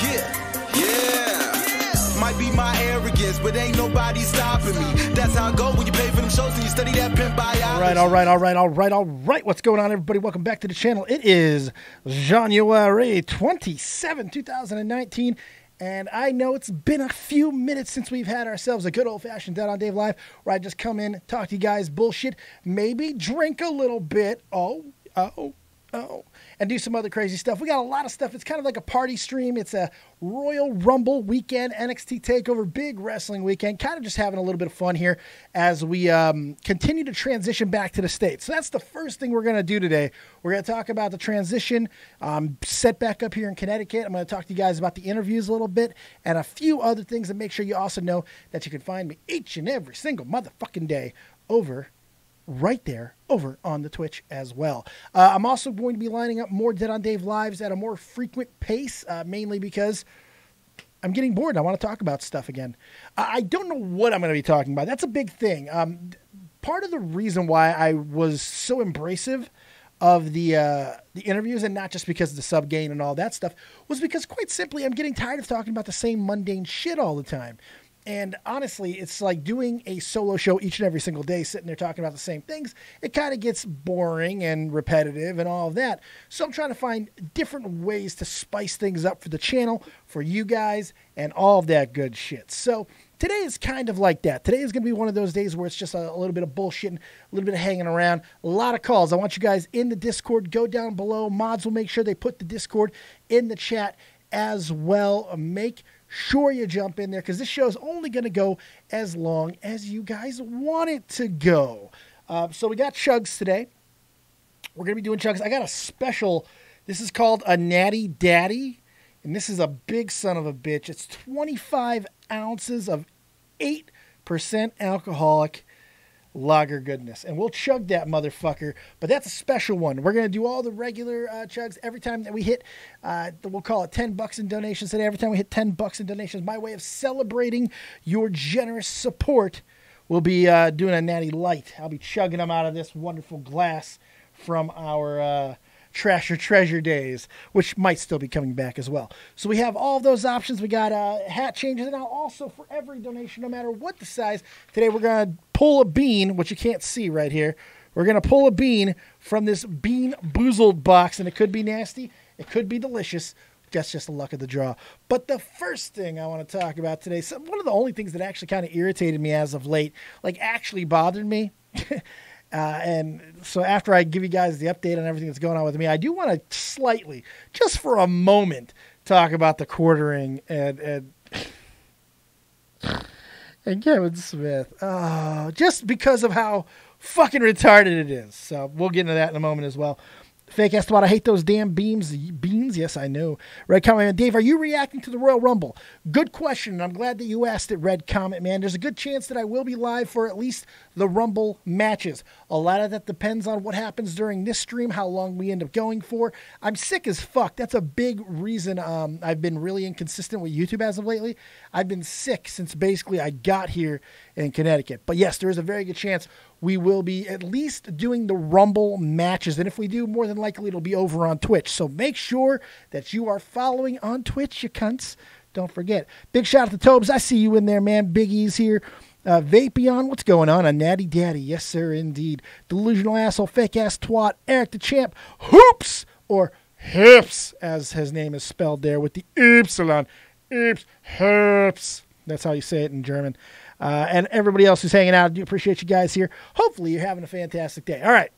Yeah. Might be my arrogance, but ain't nobody stopping me. That's how I go when you pay for them shows and you study that pimp biology. All right. What's going on, everybody? Welcome back to the channel. It is January 27, 2019. And I know it's been a few minutes since we've had ourselves a good old-fashioned Dead on Dave Live, where I just come in, talk to you guys bullshit, maybe drink a little bit, and do some other crazy stuff. We got a lot of stuff. It's kind of like a party stream. It's a Royal Rumble weekend, NXT TakeOver, big wrestling weekend. Kind of just having a little bit of fun here as we continue to transition back to the States. So that's the first thing we're going to do today. We're going to talk about the transition, set back up here in Connecticut. I'm going to talk to you guys about the interviews a little bit and a few other things, and make sure you also know that you can find me each and every single motherfucking day right there over on the Twitch as well. I'm also going to be lining up more Dead on Dave lives at a more frequent pace, mainly because I'm getting bored and I want to talk about stuff again. I don't know what I'm going to be talking about. That's a big thing. Part of the reason why I was so embracive of the interviews, and not just because of the sub gain and all that stuff, was because quite simply I'm getting tired of talking about the same mundane shit all the time. And honestly, it's like doing a solo show each and every single day, sitting there talking about the same things. It kind of gets boring and repetitive and all of that. So I'm trying to find different ways to spice things up for the channel, for you guys, and all of that good shit. So today is kind of like that. Today is going to be one of those days where it's just a little bit of bullshit, a little bit of hanging around, a lot of calls. I want you guys in the Discord. Go down below. Mods will make sure they put the Discord in the chat as well. Make sure you jump in there, because this show is only going to go as long as you guys want it to go. So we got chugs today. We're going to be doing chugs. I got a special. This is called a Natty Daddy, and this is a big son of a bitch. It's 25 ounces of 8% alcoholic lager goodness, and we'll chug that motherfucker, but that's a special one. We're going to do all the regular chugs every time that we hit, we'll call it $10 in donations today. Every time we hit $10 in donations, my way of celebrating your generous support, we'll be doing a Natty Light. I'll be chugging them out of this wonderful glass from our Trash or Treasure days, which might still be coming back as well. So we have all of those options. We got hat changes, and now also for every donation, no matter what the size, today we're going to pull a bean, which you can't see right here. We're going to pull a bean from this Bean Boozled box, and it could be nasty. It could be delicious. That's just the luck of the draw. But the first thing I want to talk about today, one of the only things that actually kind of irritated me as of late, like actually bothered me, and so after I give you guys the update on everything that's going on with me, I do want to slightly, just for a moment, talk about the quartering and Kevin Smith. Just because of how fucking retarded it is. So we'll get into that in a moment as well. Fake ass twat, I hate those damn beans. Yes, I know. Red Comment, Dave, are you reacting to the Royal Rumble? Good question, and I'm glad that you asked it, Red Comment, man. There's a good chance that I will be live for at least the Rumble matches. A lot of that depends on what happens during this stream, how long we end up going for. I'm sick as fuck. That's a big reason I've been really inconsistent with YouTube as of lately. I've been sick since basically I got here in Connecticut. But yes, there is a very good chance we will be at least doing the Rumble matches. And if we do, more than likely it'll be over on Twitch. So make sure that you are following on Twitch, you cunts. Don't forget. Big shout out to Tobes. I see you in there, man. Big E's here. Vapion, what's going on? A Natty Daddy. Yes, sir, indeed. Delusional asshole, fake ass twat. Eric the Champ. Hoops, or Hips, as his name is spelled there with the Ypsilon. Hips. That's how you say it in German. And everybody else who's hanging out, I do appreciate you guys here. Hopefully you're having a fantastic day. All right.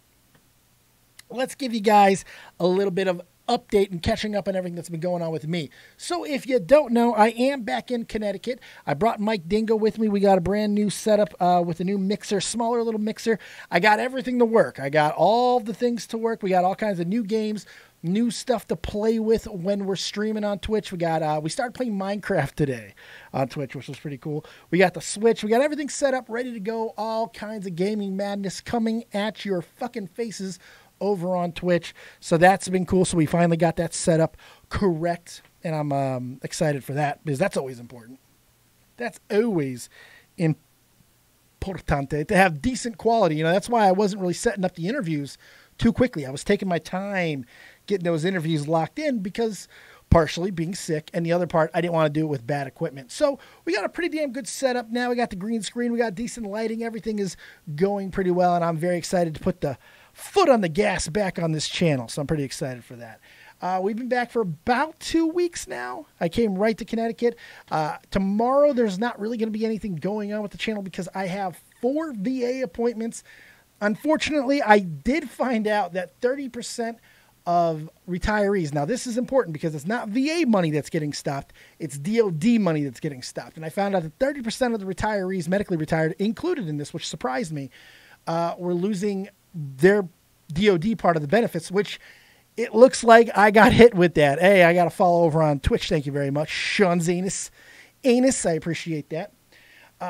Let's give you guys a little bit of update and catching up on everything that's been going on with me. So if you don't know, I am back in Connecticut. I brought Mike Dingo with me. We got a brand new setup with a new mixer, smaller little mixer. I got everything to work. I got all the things to work. We got all kinds of new games, new stuff to play with when we're streaming on Twitch. We started playing Minecraft today on Twitch, which was pretty cool. We got the Switch. We got everything set up, ready to go. All kinds of gaming madness coming at your fucking faces over on Twitch. So that's been cool. So we finally got that set up correct, and I'm excited for that, because that's always important. That's always importante to have decent quality. You know, that's why I wasn't really setting up the interviews too quickly. I was taking my time getting those interviews locked in, because partially being sick, and the other part, I didn't want to do it with bad equipment. So we got a pretty damn good setup now. We got the green screen. We got decent lighting. Everything is going pretty well, and I'm very excited to put the foot on the gas back on this channel. So I'm pretty excited for that. We've been back for about 2 weeks now. I came right to Connecticut. Tomorrow, there's not really going to be anything going on with the channel because I have 4 VA appointments. Unfortunately, I did find out that 30% of retirees, now this is important because it's not VA money that's getting stopped, it's DOD money that's getting stopped. And I found out that 30% of the retirees, medically retired, included in this, which surprised me, were losing their DOD part of the benefits, which it looks like I got hit with that. Hey, I got to follow over on Twitch. Thank you very much. Sean Zanus. Anus, I appreciate that.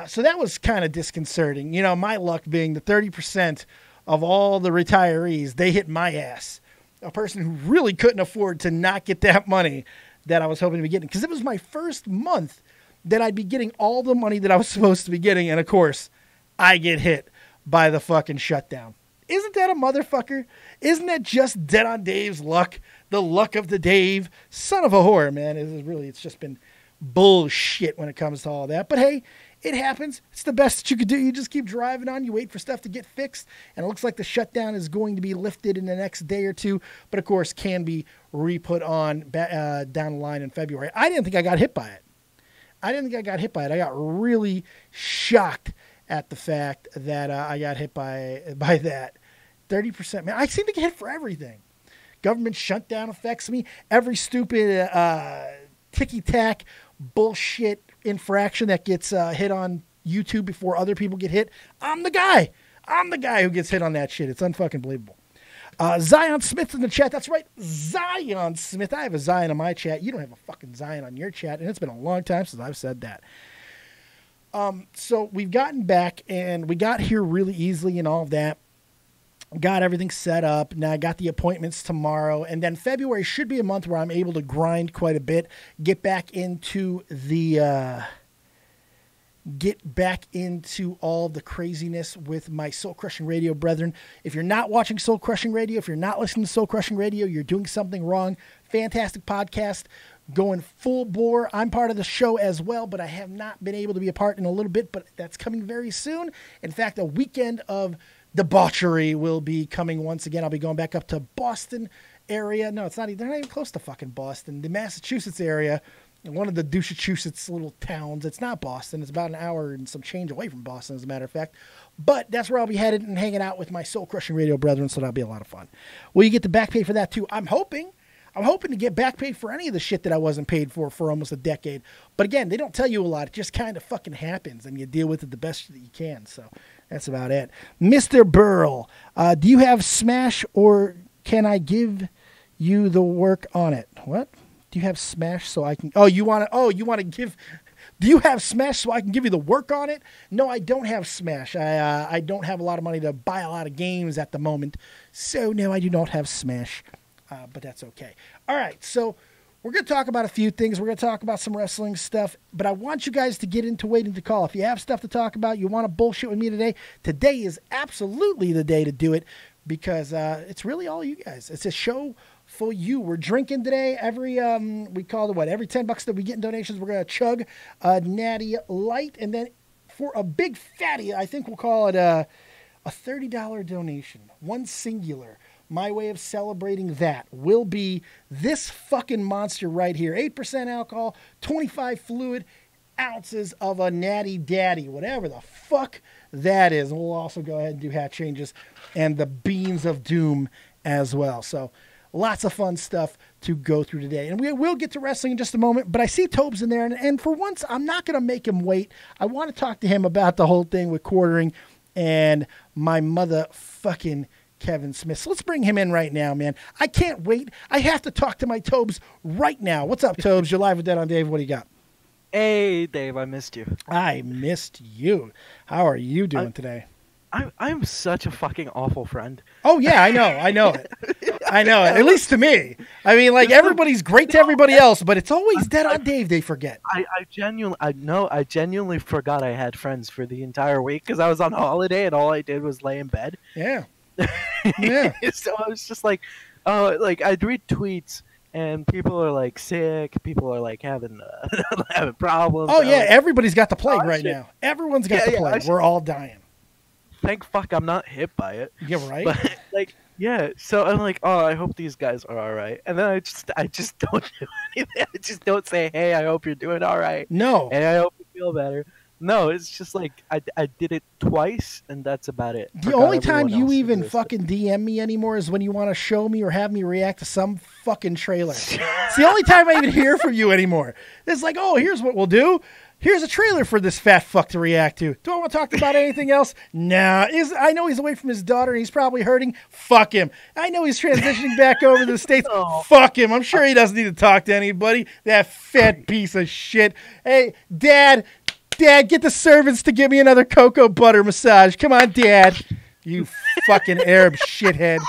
So that was kind of disconcerting. You know, my luck being the 30% of all the retirees, they hit my ass. A person who really couldn't afford to not get that money that I was hoping to be getting. Because it was my first month that I'd be getting all the money that I was supposed to be getting. And, of course, I get hit by the fucking shutdown. Isn't that a motherfucker? Isn't that just Dead on Dave's luck? The luck of the Dave. Son of a whore, man. It's just been bullshit when it comes to all that. But, hey, it happens. It's the best that you could do. You just keep driving on. You wait for stuff to get fixed. And it looks like the shutdown is going to be lifted in the next day or two. But, of course, can be re-put on down the line in February. I didn't think I got hit by it. I I got really shocked at the fact that I got hit by that. 30%. Man, I seem to get hit for everything. Government shutdown affects me. Every stupid ticky-tack bullshit infraction that gets hit on YouTube before other people get hit. I'm the guy who gets hit on that shit. It's unfucking believable. Zion Smith in the chat. That's right, Zion Smith. I have a Zion on my chat. You don't have a fucking Zion on your chat, and it's been a long time since I've said that. So we've gotten back, and we got here really easily and all of that. Got everything set up. Now I got the appointments tomorrow, and then February should be a month where I'm able to grind quite a bit, get back into all the craziness with my Soul Crushing Radio brethren. If you're not watching Soul Crushing Radio, if you're not listening to Soul Crushing Radio, you're doing something wrong. Fantastic podcast, going full bore. I'm part of the show as well, but I have not been able to be a part in a little bit, but that's coming very soon. In fact, a weekend of debauchery will be coming once again. I'll be going back up to Boston area. No, they're not even close to fucking Boston. The Massachusetts area, one of the Massachusetts little towns. It's not Boston. It's about an hour and some change away from Boston, as a matter of fact. But that's where I'll be headed and hanging out with my Soul Crushing Radio brethren, so that'll be a lot of fun. Will you get the back pay for that too? I'm hoping to get back paid for any of the shit that I wasn't paid for almost a decade. But again, they don't tell you a lot. It just kind of fucking happens, and you deal with it the best that you can. So that's about it. Mr. Burl, do you have Smash, or can I give you the work on it? What? Do you have Smash so I can... do you have Smash so I can give you the work on it? No, I don't have Smash. I don't have a lot of money to buy a lot of games at the moment. So, no, I do not have Smash. But that's okay. All right, so we're going to talk about a few things. We're going to talk about some wrestling stuff, but I want you guys to get into waiting to call. If you have stuff to talk about, you want to bullshit with me today is absolutely the day to do it, because it's really all you guys. It's a show for you. We're drinking today. Every we call it every $10 that we get in donations, we're going to chug a Natty Light, and then for a big fatty, I think we'll call it a $30 donation, one singular. My way of celebrating that will be this fucking monster right here. 8% alcohol, 25 fluid ounces of a Natty Daddy, whatever the fuck that is. And we'll also go ahead and do hat changes and the Beans of Doom as well. So lots of fun stuff to go through today. And we will get to wrestling in just a moment, but I see Tobes in there. And for once, I'm not going to make him wait. I want to talk to him about the whole thing with quartering and my motherfucking Kevin Smith. So let's bring him in right now, man. I can't wait. I have to talk to my Tobes right now. What's up, Tobes? You're live with Dead on Dave. What do you got? Hey, Dave. I missed you. I missed you. How are you doing today? I'm such a fucking awful friend. Oh, yeah, I know it. I know it. At least to me. I mean, like, everybody's great to everybody else, but it's always Dead on Dave they forget. I genuinely forgot I had friends for the entire week because I was on holiday and all I did was lay in bed. Yeah. Yeah. So I was just like, I'd read tweets and people are like sick. People are like having having problems. Oh, yeah, like, everybody's got the plague right now. Everyone's got the plague. We're all dying. Thank fuck I'm not hit by it. Yeah, right? But, like, yeah, so I'm like, oh, I hope these guys are all right. And then I just don't do anything. I just don't say, hey, I hope you're doing all right. No. And I hope you feel better. No, it's just like I did it twice, and that's about it. The only time you even fucking DM me anymore is when you want to show me or have me react to some fucking trailer. It's the only time I even hear from you anymore. It's like, oh, here's what we'll do. Here's a trailer for this fat fuck to react to. Do I want to talk about anything else? Nah. I know he's away from his daughter and he's probably hurting. Fuck him. I know he's transitioning back over to the States. Oh. Fuck him. I'm sure he doesn't need to talk to anybody. That fat piece of shit. Hey, Dad, get the servants to give me another cocoa butter massage. Come on, Dad. You fucking Arab shithead.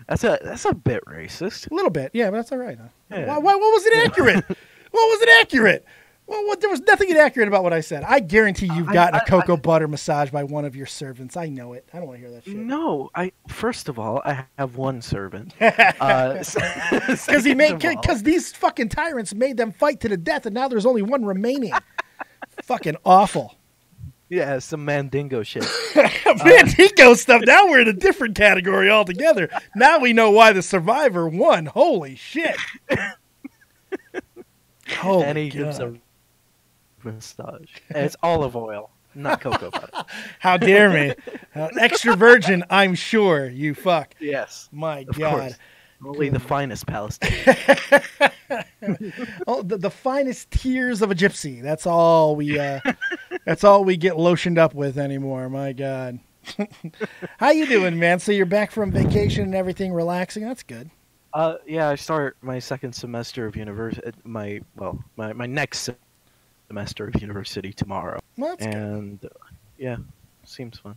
That's a bit racist. A little bit. Yeah, but that's all right. Huh? Yeah. What was it accurate? What was it accurate? Well, there was nothing inaccurate about what I said. I guarantee you've gotten a cocoa butter massage by one of your servants. I know it. I don't want to hear that shit. No, first of all, I have one servant. Because these fucking tyrants made them fight to the death, and now there's only one remaining. Fucking awful. Yeah, some Mandingo shit. Mandingo stuff. Now we're in a different category altogether. Now we know why the survivor won. Holy shit. Holy and he gives a massage. And it's olive oil, not cocoa butter. How dare me? Extra virgin, I'm sure. You fuck. Yes. My God. Course. Only the finest Palestinian. Oh, the finest tears of a gypsy. That's all we get lotioned up with anymore. My God. How you doing, man? So you're back from vacation and everything, relaxing. That's good. Yeah, I start my second semester of university. My next semester of university tomorrow. Well, that's and good. Yeah, seems fun.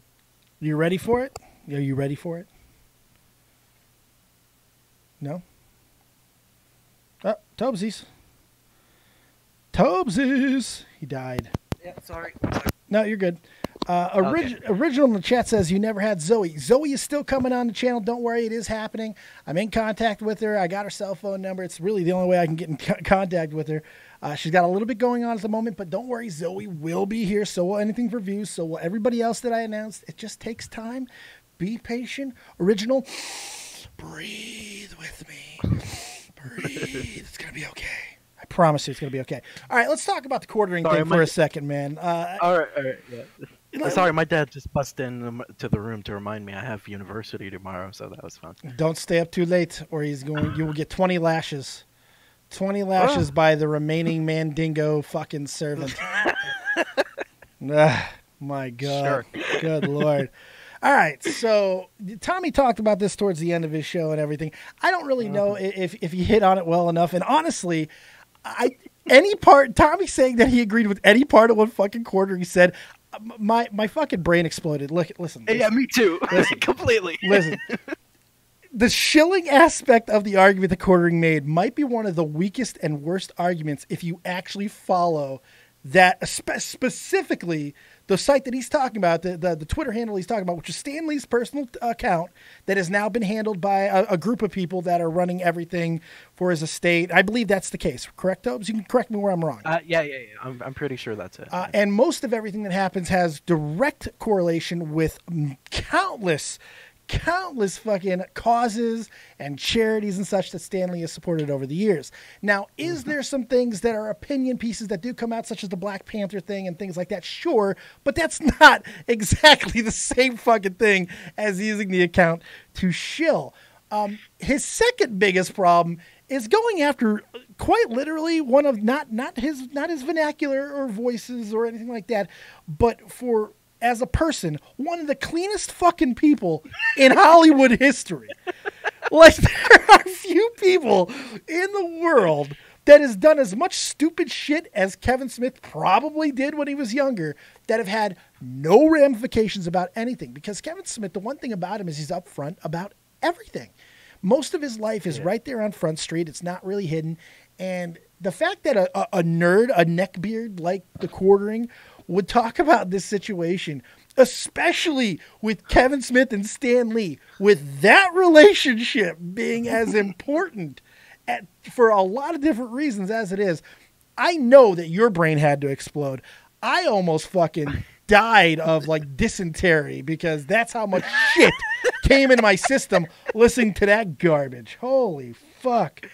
You ready for it? Are you ready for it? No. Oh, Tobesies. He died. Yeah, sorry. No, you're good. Original in the chat says you never had Zoe. Zoe is still coming on the channel. Don't worry, it is happening. I'm in contact with her. I got her cell phone number. It's really the only way I can get in contact with her. She's got a little bit going on at the moment, but don't worry, Zoe will be here. So will Anything for Views. So will everybody else that I announced. It just takes time. Be patient. Original, breathe with me. Breathe. It's going to be okay. I promise you it's going to be okay. All right, let's talk about the quartering thing for a second, man. All right, yeah. Sorry, my dad just busted into the room to remind me I have university tomorrow, so that was fun. Don't stay up too late, or you will get 20 lashes. 20 lashes by the remaining Mandingo fucking servant. My God. Sure. Good Lord. All right, so Tommy talked about this towards the end of his show and everything. I don't really know if he hit on it well enough, and honestly, Tommy saying that he agreed with any part of what fucking quarter he said, my fucking brain exploded. Listen. Yeah, me too. Listen, completely. Listen. The shilling aspect of the argument that quartering made might be one of the weakest and worst arguments if you actually follow that, specifically the site that he's talking about, the Twitter handle he's talking about, which is Stanley's personal account that has now been handled by a group of people that are running everything for his estate. I believe that's the case. Correct, Tobes? You can correct me where I'm wrong. Yeah. I'm pretty sure that's it. And most of everything that happens has direct correlation with countless fucking causes and charities and such that Stanley has supported over the years. Now, is there some things that are opinion pieces that do come out, such as the Black Panther thing and things like that? Sure, but that's not exactly the same fucking thing as using the account to shill. His second biggest problem is going after quite literally one of not his vernacular or voices or anything like that, but for, as a person, one of the cleanest fucking people in Hollywood history. Like, there are few people in the world that has done as much stupid shit as Kevin Smith probably did when he was younger, that have had no ramifications about anything. Because Kevin Smith, the one thing about him is he's upfront about everything. Most of his life is right there on Front Street. It's not really hidden. And the fact that a nerd, a neckbeard like the quartering, would talk about this situation especially with Kevin Smith and Stan Lee, with that relationship being as important for a lot of different reasons as it is. I know that your brain had to explode. I almost fucking died of like dysentery because that's how much shit came into my system listening to that garbage. Holy fuck.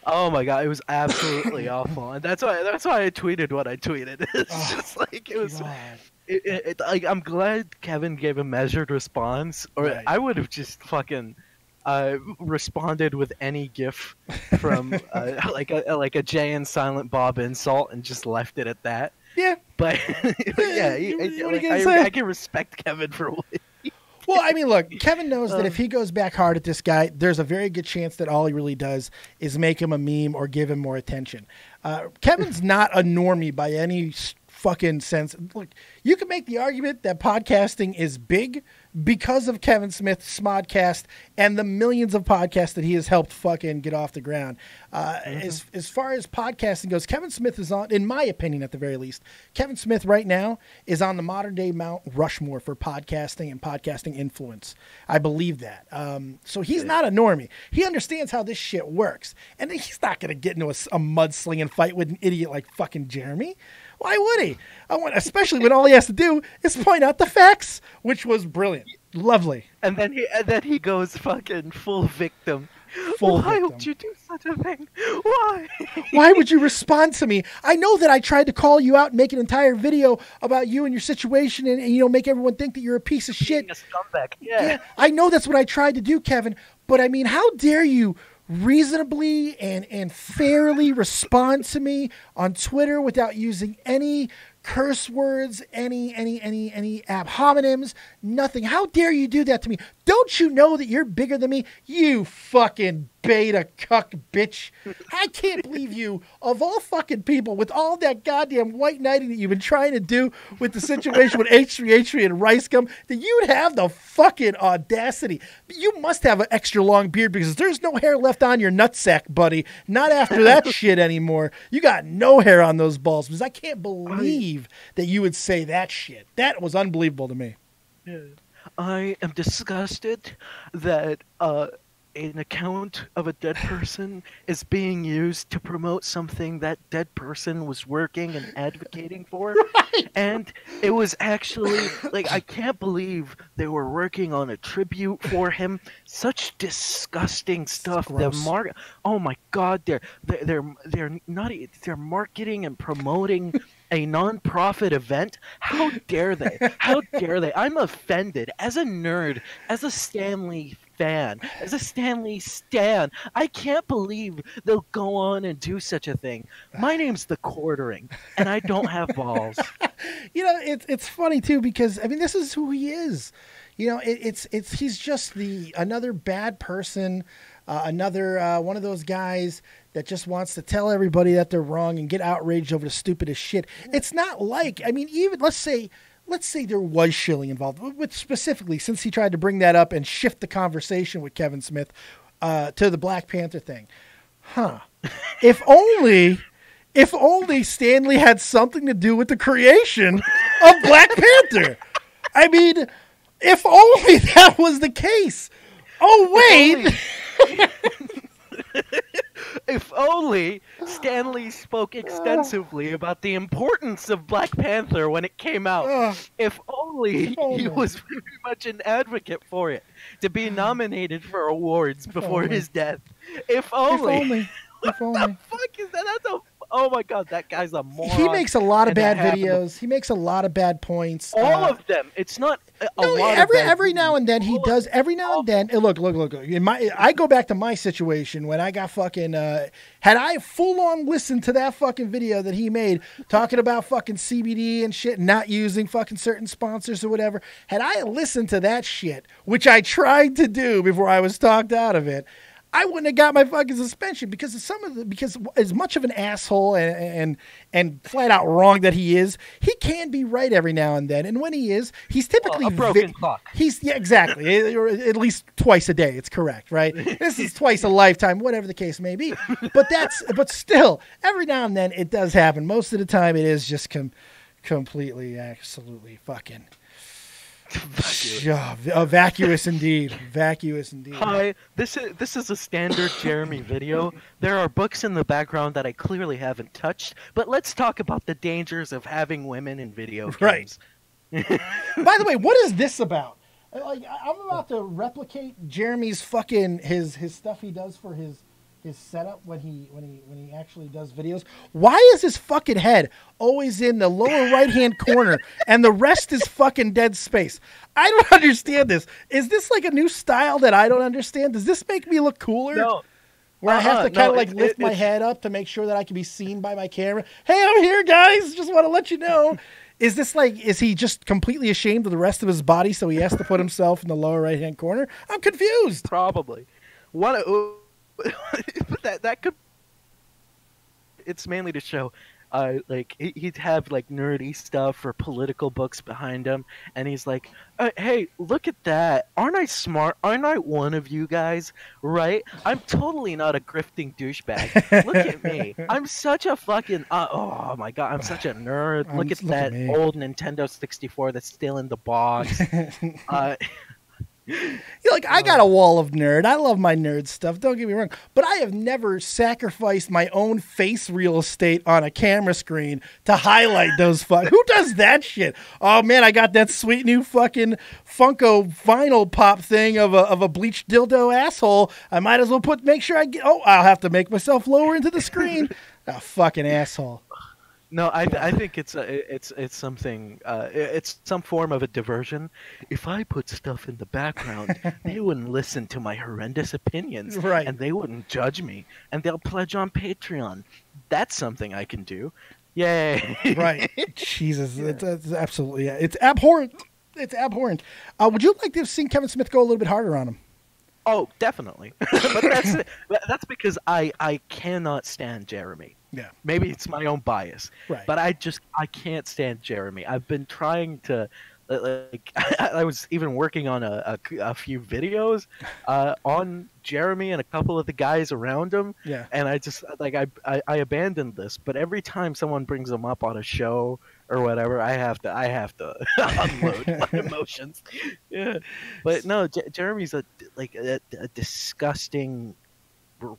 Oh my god, it was absolutely awful, and that's why I tweeted what I tweeted. It's just like it was. Like, I'm glad Kevin gave a measured response, or right. I would have just fucking responded with any gif from like a Jay and Silent Bob insult and just left it at that. Yeah, but yeah, I can respect Kevin for what. Well, I mean, look, Kevin knows that if he goes back hard at this guy, there's a very good chance that all he really does is make him a meme or give him more attention. Kevin's not a normie by any fucking sense. Look, you can make the argument that podcasting is big because of Kevin Smith's Smodcast and the millions of podcasts that he has helped fucking get off the ground. As far as podcasting goes, Kevin Smith is on, in my opinion at the very least, Kevin Smith right now is on the modern day Mount Rushmore for podcasting and podcasting influence. I believe that. So he's not a normie. He understands how this shit works. And he's not going to get into a mudslinging fight with an idiot like fucking Jeremy. Why would he? Especially when all he has to do is point out the facts, which was brilliant. Lovely. And then he goes fucking full victim. Why would you do such a thing? Why? Why would you respond to me? I know that I tried to call you out and make an entire video about you and your situation and make everyone think that you're a piece of shit. Being a scumbag. Yeah. I know that's what I tried to do, Kevin. But I mean, how dare you reasonably and fairly respond to me on Twitter without using any curse words, any ab hominems, nothing. How dare you do that to me? Don't you know that you're bigger than me? You fucking beta cuck bitch. I can't believe you, of all fucking people, with all that goddamn white knighting that you've been trying to do with the situation with H3 and Rice Gum, that you'd have the fucking audacity. You must have an extra long beard because there's no hair left on your nutsack, buddy. Not after that shit anymore. You got no hair on those balls because I can't believe that you would say that shit. That was unbelievable to me. Yeah. I am disgusted that an account of a dead person is being used to promote something that dead person was working and advocating for. Right. And it was actually, like, I can't believe they were working on a tribute for him. Such disgusting stuff. Oh my God, they're marketing and promoting a non-profit event. How dare they? How dare they? I'm offended as a nerd, as a Stanley fan, as a Stanley stan. I can't believe they'll go on and do such a thing. My name's The Quartering, and I don't have balls. It's funny too because I mean this is who he is. He's just another bad person, another one of those guys that just wants to tell everybody that they're wrong and get outraged over the stupidest shit. It's not like, I mean, even let's say there was shilling involved, with specifically since he tried to bring that up and shift the conversation with Kevin Smith to the Black Panther thing. If only Stanley had something to do with the creation of Black Panther. I mean, if only that was the case. Oh, wait. If only Stanley spoke extensively about the importance of Black Panther when it came out. If only he was very much an advocate for it, to be nominated for awards before his death. If only. What the fuck is that? Oh my God, that guy's a moron. He makes a lot of bad videos. He makes a lot of bad points. All of them. It's not a lot every now and then he does. Every now and then. Look. I go back to my situation when I got fucking. Had I full on listened to that fucking video that he made talking about fucking CBD and shit, and not using fucking certain sponsors or whatever. Had I listened to that shit, which I tried to do before I was talked out of it, I wouldn't have got my fucking suspension because as much of an asshole and flat out wrong that he is, he can be right every now and then. And when he is, he's typically a broken clock. Exactly. Or at least twice a day. It's correct, right? This is twice a lifetime, whatever the case may be. But still, every now and then it does happen. Most of the time, it is just completely, absolutely fucking. Vacuous indeed. Vacuous indeed. Hi, this is a standard Jeremy video. There are books in the background that I clearly haven't touched, but let's talk about the dangers of having women in video games. Right. By the way, what is this about? Like, I'm about to replicate Jeremy's fucking his stuff he does for his setup when he actually does videos. Why is his fucking head always in the lower right hand corner and the rest is fucking dead space? I don't understand this. Is this like a new style that I don't understand? Does this make me look cooler? No. Where I have to kind of like lift my head up to make sure that I can be seen by my camera. Hey, I'm here, guys. Just want to let you know. Is this like, is he just completely ashamed of the rest of his body, so he has to put himself in the lower right hand corner? I'm confused. Probably. That could. It's mainly to show, like he'd have like nerdy stuff or political books behind him, and he's like, "Hey, look at that! Aren't I smart? Aren't I one of you guys? Right? I'm totally not a grifting douchebag. Look at me! I'm such a fucking oh my god! I'm such a nerd. Look at that old Nintendo 64 that's still in the box." You're like, I got a wall of nerd. I love my nerd stuff. Don't get me wrong. But I have never sacrificed my own face real estate on a camera screen to highlight those who does that shit? Oh, man, I got that sweet new fucking Funko vinyl pop thing of a bleached dildo asshole. I might as well make sure I get... Oh, I'll have to make myself lower into the screen. Fucking asshole. No, I think it's something. It's some form of a diversion. If I put stuff in the background, they wouldn't listen to my horrendous opinions, right? And they wouldn't judge me, and they'll pledge on Patreon. That's something I can do. Yay! Right? Jesus, yeah. It's absolutely it's abhorrent. It's abhorrent. Would you like to have seen Kevin Smith go a little bit harder on him? Oh, definitely. But that's because I cannot stand Jeremy. Yeah. Maybe it's my own bias. Right. But I can't stand Jeremy. I've been trying to I was even working on a few videos on Jeremy and a couple of the guys around him. Yeah. And I just I abandoned this, but every time someone brings him up on a show or whatever, I have to unload my emotions. Yeah. But no, Jeremy's a disgusting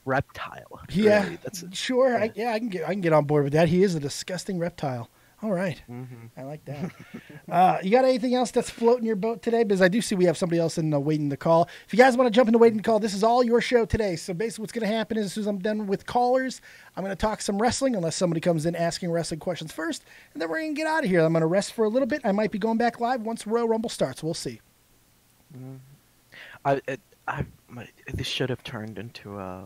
reptile. Yeah, really. sure. Yeah. I can get on board with that. He is a disgusting reptile. All right. Mm-hmm. I like that. You got anything else that's floating your boat today? Because I do see we have somebody else in waiting to call. If you guys want to jump into waiting to call, this is all your show today. So basically what's going to happen is as soon as I'm done with callers, I'm going to talk some wrestling unless somebody comes in asking wrestling questions first. And then we're going to get out of here. I'm going to rest for a little bit. I might be going back live once Royal Rumble starts. We'll see. This should have turned into a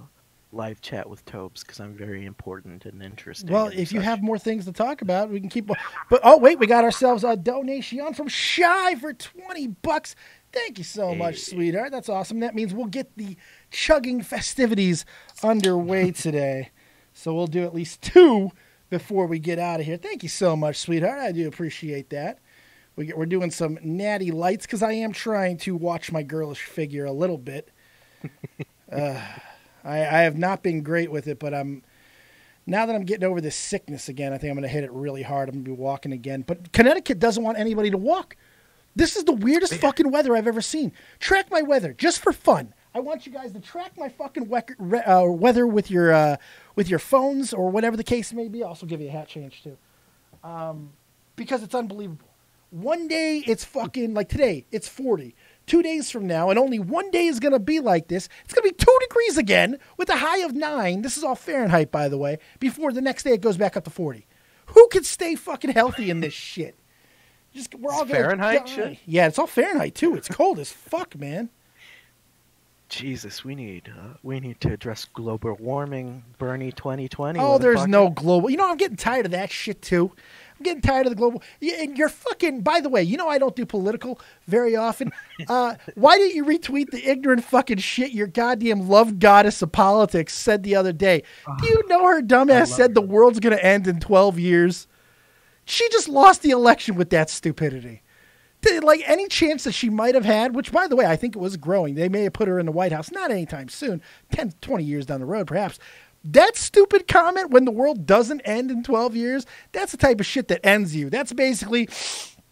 live chat with Tobes because I'm very important and interesting. Well, if you have more things to talk about, we can keep. But oh wait, we got ourselves a donation from Shy for $20. Thank you so much, sweetheart. That's awesome. That means we'll get the chugging festivities underway today. So we'll do at least 2 before we get out of here. Thank you so much, sweetheart. I do appreciate that. We're doing some natty lights because I am trying to watch my girlish figure a little bit. I have not been great with it, but now that I'm getting over this sickness again, I think I'm going to hit it really hard. I'm going to be walking again. But Connecticut doesn't want anybody to walk. This is the weirdest fucking weather I've ever seen. Track my weather just for fun. I want you guys to track my fucking weather with your phones or whatever the case may be. I'll also give you a hat change too, because it's unbelievable. One day it's fucking like today. It's 40. 2 days from now, and only one day is going to be like this. It's going to be 2 degrees again with a high of 9. This is all Fahrenheit, by the way. Before the next day, it goes back up to 40. Who could stay fucking healthy in this shit? We're all Fahrenheit shit? Yeah, it's all Fahrenheit too. It's cold as fuck, man. Jesus, we need to address global warming, Bernie 2020. Oh, there's no global. I'm getting tired of that shit too. I'm getting tired of the global. And you're fucking. By the way, I don't do political very often. Why didn't you retweet the ignorant fucking shit your goddamn love goddess of politics said the other day? Do you know her dumbass said the world's gonna end in 12 years? She just lost the election with that stupidity. Like any chance that she might have had, which by the way, I think it was growing. They may have put her in the White House, not anytime soon, 10, 20 years down the road, perhaps. That stupid comment when the world doesn't end in 12 years, that's the type of shit that ends you. That's basically,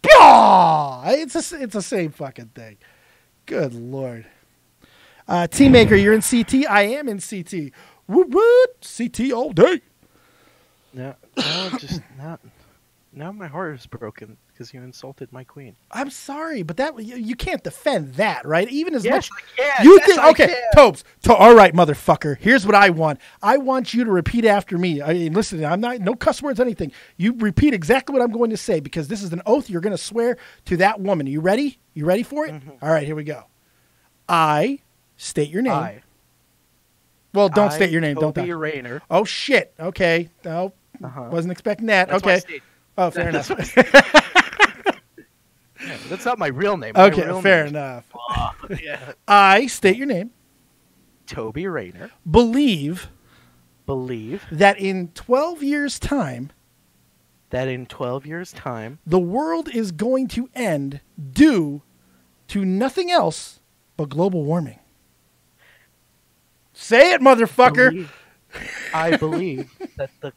It's the same fucking thing. Good Lord. Team Maker, you're in CT. I am in CT. Woot woot. CT all day. Now my heart is broken because you insulted my queen. I'm sorry, but that you can't defend that, right? Even as Yes, much I can. you Yes, think. I Okay, can. Tobes. All right, motherfucker. Here's what I want. I want you to repeat after me. I mean, listen, I'm not no cuss words, anything. You repeat exactly what I'm going to say because this is an oath you're going to swear to that woman. Are you ready? You ready for it? Mm-hmm. All right, here we go. I state your name. I. Well, don't state your name. Toby Don't. Rayner. Oh shit. Okay. No, wasn't expecting that. That's why I okay. stayed. Oh, fair enough. Yeah, that's not my real name. My Okay, real fair name is- enough. Yeah. I state your name. Toby Rayner. Believe Believe that in 12 years' time, that in 12 years' time, the world is going to end due to nothing else but global warming. Say it, motherfucker. I believe that the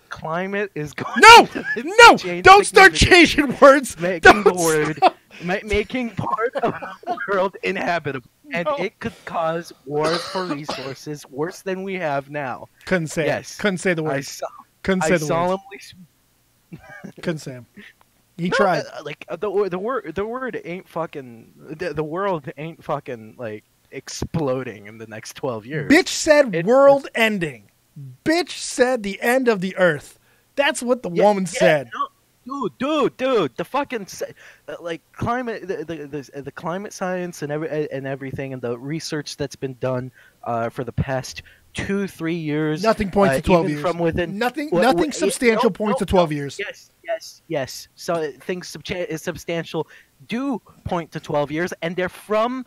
climate is going No, to no, change don't start significantly, changing words. making Don't the word, stop. making part of the world inhabitable. And No. it could cause wars for resources worse than we have now. Couldn't say Yes. it. Couldn't say the I, words. so- Couldn't say I the words. solemnly Couldn't say them. He No, tried. the word ain't fucking the world ain't fucking like exploding in the next 12 years. Bitch said It- world ending. Bitch said the end of the earth. That's what the woman said. No, dude, the fucking like climate, the climate science and everything, and the research that's been done for the past 2-3 years. Nothing points to 12 even years. From within Nothing substantial points to 12 years. Yes. So things substantial do point to 12 years, and they're from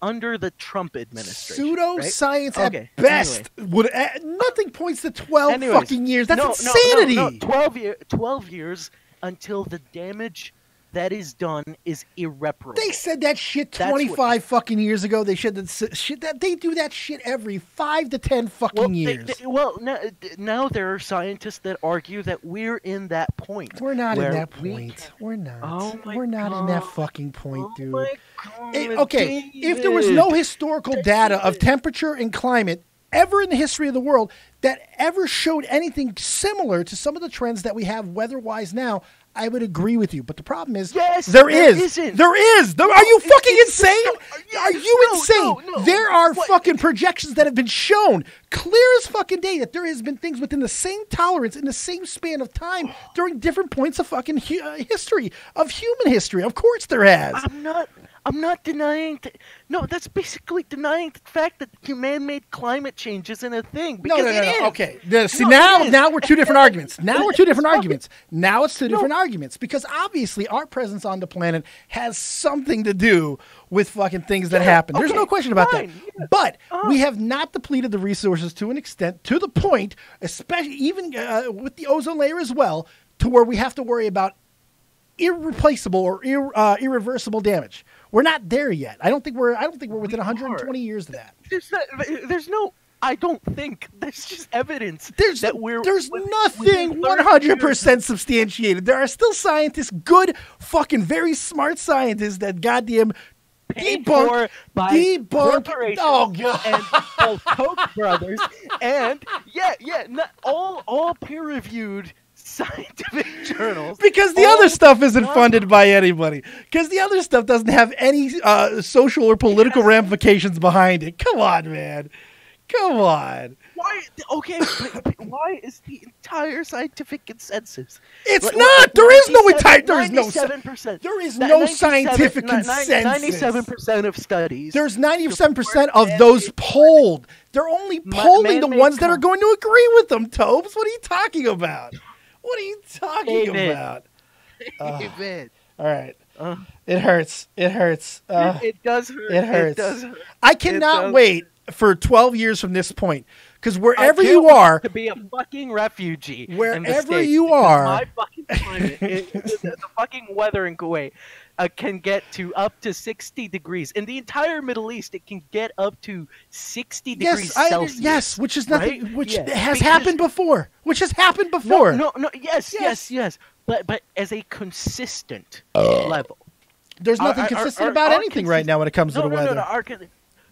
under the Trump administration. Pseudoscience right? at best. Nothing points to 12 Anyways, fucking years. That's no, insanity. No, 12 years until the damage that is done is irreparable. They said that shit That's 25 fucking years ago. They said that shit. That they do that shit every 5 to 10 fucking years. Now there are scientists that argue that we're in that point. We're not in where that we point. We're not. Oh my We're not in that God. fucking point, Oh dude. my God, Okay, if there was no historical data of temperature and climate ever in the history of the world that ever showed anything similar to some of the trends that we have weather-wise now, I would agree with you. But the problem is, Yes, there there is. isn't. Are you fucking insane? Yes, Are you no, insane? no. There are What? fucking projections that have been shown, clear as fucking day, that there has been things within the same tolerance in the same span of time during different points of fucking history, of human history. Of course there has. I'm not denying. No, that's basically denying the fact that man-made climate change isn't a thing. Because it is. Okay. See, No, it is. now we're two different arguments. Now it's two different arguments because obviously our presence on the planet has something to do with fucking things that happen. There's no question about fine, that. yeah. But we have not depleted the resources to an extent, to the point, especially even with the ozone layer as well, to where we have to worry about irreplaceable or irreversible damage. We're not there yet. I don't think we're within 120 years of that. There's no. I don't think there's just evidence There's that we're. nothing within 30 100% substantiated. There are still scientists, good fucking very smart scientists that goddamn paid for by corporations Oh god. and both Koch brothers and not all peer-reviewed scientific journals. Because the other stuff isn't funded by anybody. Because the other stuff doesn't have any social or political ramifications behind it. Come on, man. Come on. Why? Okay, but why is the entire scientific consensus? It's Like, not. There is no entire. There is no. 97%. There is no scientific consensus. 97% of studies. There's 97% of those polled. They're only polling the man-made ones that are going to agree with them, Tobes. What are you talking about? What are you talking David. about? David. All right. It hurts. It hurts. It does hurt. It hurts. It does hurt. I cannot wait for 12 years from this point. Because wherever I can't you wait are, to be a fucking refugee. in the Wherever States, you because are- my fucking climate, the fucking weather in Kuwait can get to up to 60 degrees. In the entire Middle East, it can get up to 60 degrees Celsius. yes, which is nothing, right? which Yeah, has because- happened before. Which has happened before. No, yes. but as a consistent level. There's nothing consistent about anything right now when it comes to the weather.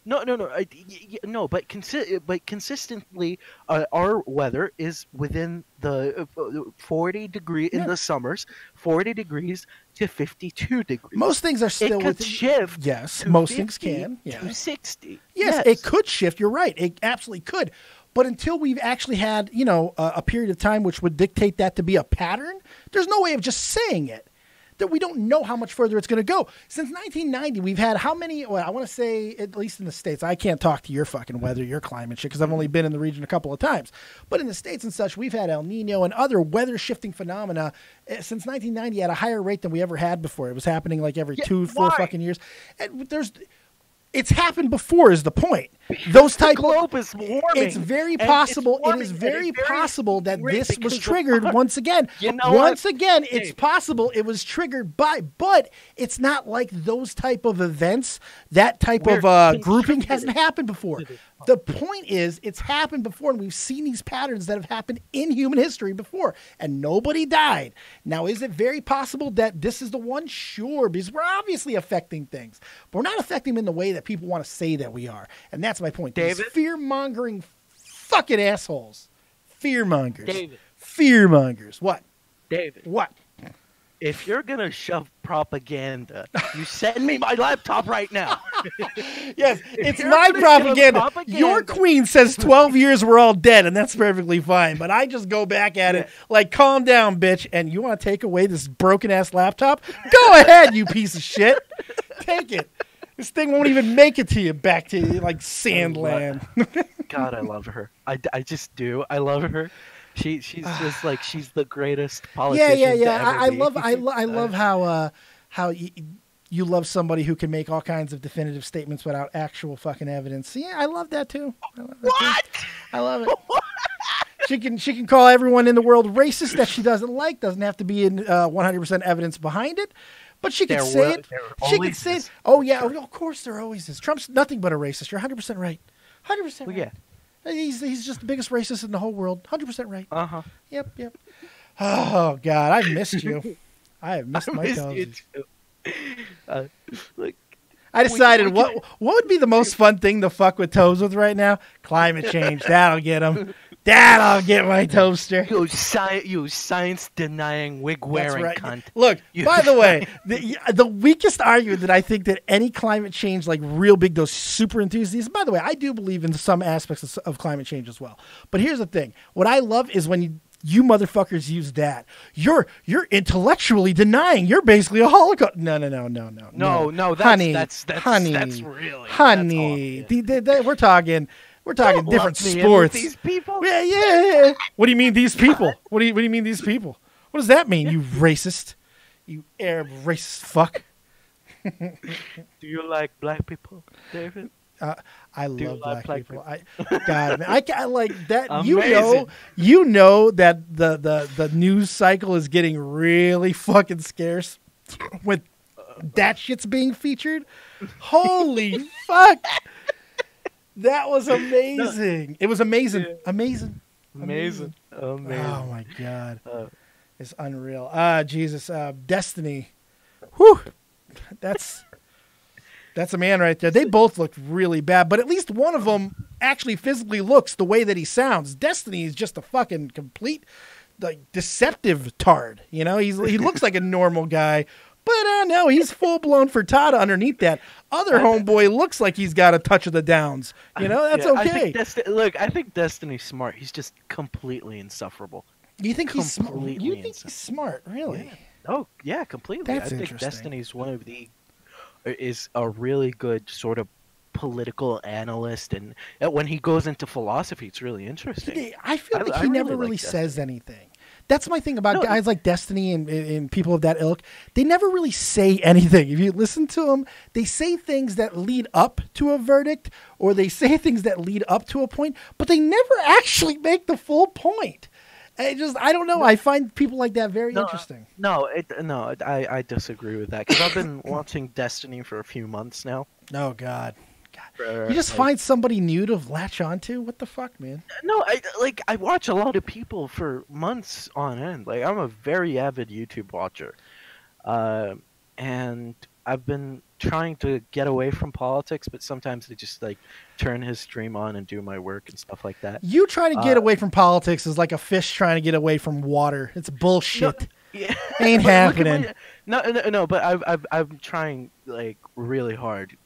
No, but consistently, our weather is within the 40 degree in the summers, 40 degrees to 52 degrees. Most things are still it could shift. Yes, most things can. Yeah. To 60. Yes, it could shift. You're right. It absolutely could. But until we've actually had, a period of time which would dictate that to be a pattern, there's no way of just saying it. That we don't know how much further it's going to go. Since 1990, we've had how many, I want to say, at least in the States, I can't talk to your fucking weather, your climate shit, because I've only been in the region a couple of times. But in the States and such, we've had El Nino and other weather-shifting phenomena since 1990 at a higher rate than we ever had before. It was happening like every 4 fucking years. And it's happened before is the point. Those type globe is warming. It's very possible. It is very possible that this was triggered once again. It's possible it was triggered by, but it's not like those type of events. That type of grouping hasn't happened before. The point is, it's happened before, and we've seen these patterns that have happened in human history before, and nobody died. Now, is it very possible that this is the one? Sure, because we're obviously affecting things, but we're not affecting them in the way that people want to say that we are, and that's my point. David? These fear-mongering fucking assholes. Fear-mongers. David. Fear-mongers. What? David. What? If you're going to shove propaganda, you send me my laptop right now. Yes, it's my propaganda. Your queen says 12 years we're all dead, and that's perfectly fine. But I just go back at it like, calm down, bitch. And you want to take away this broken-ass laptop? Go ahead, you piece of shit. Take it. This thing won't even make it to you, back to you, like Sandland. God, I love her. I just do. I love her. She's just like, she's the greatest politician. Yeah. To ever be. I love how you love somebody who can make all kinds of definitive statements without actual fucking evidence. Yeah, I love that too. I love it. She can call everyone in the world racist that she doesn't like. Doesn't have to be in 100% evidence behind it. But she could say it. She could say it. Oh, yeah. Of course there always is. Trump's nothing but a racist. You're 100% right. 100% right. Yeah. He's just the biggest racist in the whole world. 100% right. Uh-huh. Yep. Oh, God. I've missed you. I have missed my toes. I decided what would be the most fun thing to fuck with toes with right now? Climate change. That'll get him. That'll get my toaster. You science-denying, wig-wearing cunt. Look, by the way, the weakest argument that I think that any climate change, like real big, those super enthusiasts, by the way, I do believe in some aspects of climate change as well. But here's the thing. What I love is when you motherfuckers use that. You're intellectually denying. You're basically a Holocaust. No. Honey, that's really. Honey, we're talking different sports. These people. Yeah. What do you mean these people? What do you mean these people? What does that mean? You racist, you Arab racist fuck. Do you like black people, David? I love black people. God, man, I like that. Amazing. You know that the news cycle is getting really fucking scarce with that shit's being featured. Holy fuck! That was amazing. It was amazing. Yeah. Amazing. Oh my God, it's unreal. Jesus, Destiny. Whew, that's a man right there. They both looked really bad, but at least one of them actually physically looks the way that he sounds. Destiny is just a fucking complete, like, deceptive tard. You know, he looks like a normal guy, but no, he's full blown frittata underneath that. Other homeboy looks like he's got a touch of the downs. You know, that's okay. I think Destiny's smart. He's just completely insufferable. You think he's smart? You think he's smart? Really? Yeah. Oh yeah, completely. That's I think interesting. Destiny's is a really good sort of political analyst, and when he goes into philosophy, it's really interesting. I feel like he never really says anything. That's my thing about guys like Destiny and people of that ilk. They never really say anything. If you listen to them, they say things that lead up to a verdict, or they say things that lead up to a point, but they never actually make the full point. I don't know. I find people like that very interesting. I disagree with that, because I've been watching Destiny for a few months now. Oh God. God. You just find somebody new to latch onto? What the fuck, man? No, I watch a lot of people for months on end. Like, I'm a very avid YouTube watcher. And I've been trying to get away from politics, but sometimes I just like turn his stream on and do my work and stuff like that. You trying to get away from politics is like a fish trying to get away from water. It's bullshit. No, yeah. Ain't happening. No, but I'm trying like really hard.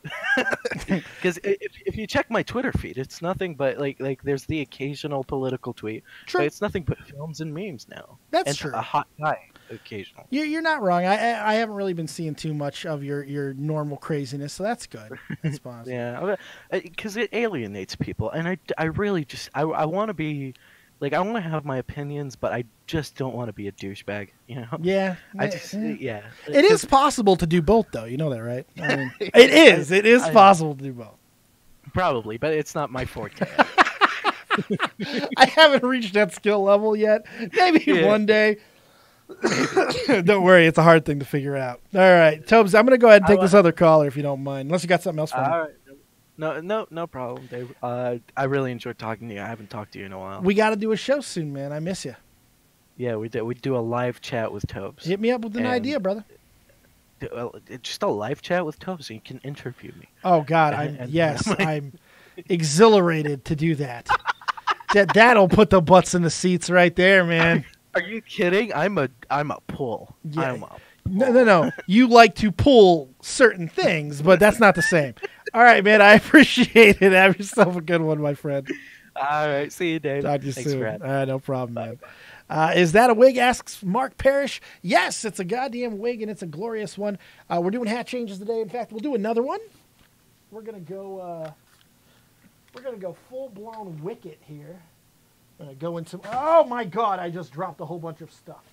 Because if you check my Twitter feed, it's nothing but like there's the occasional political tweet. True. But it's nothing but films and memes now. That's and true. A hot guy occasional. You're not wrong. I haven't really been seeing too much of your normal craziness, so that's good. That's positive. Yeah, because it alienates people, and I really just I want to be. Like, I want to have my opinions, but I just don't want to be a douchebag, you know? Yeah. Yeah. It is possible to do both, though. You know that, right? I mean, it is possible to do both. Probably, but it's not my forte. I haven't reached that skill level yet. Maybe one day. Don't worry, it's a hard thing to figure out. All right, Tobes, I'm going to go ahead and take this other caller if you don't mind, unless you got something else for me. All right. No problem, Dave. I really enjoyed talking to you. I haven't talked to you in a while. We got to do a show soon, man. I miss you. Yeah, we do. We do a live chat with Tobes. Hit me up with an idea, brother. Just a live chat with Tobes, so you can interview me. Oh God, I'm exhilarated to do that. That'll put the butts in the seats right there, man. Are you kidding? I'm a pull. Yeah. No. You like to pull certain things, but that's not the same. All right, man. I appreciate it. Have yourself a good one, my friend. All right. See you, Dave. Talk to you Thanks soon. for having me. All right, no problem, man. Is that a wig? Asks Mark Parrish. Yes, it's a goddamn wig, and it's a glorious one. We're doing hat changes today. In fact, we'll do another one. We're gonna go full blown Wicket here. I'm gonna go into. Oh my God! I just dropped a whole bunch of stuff.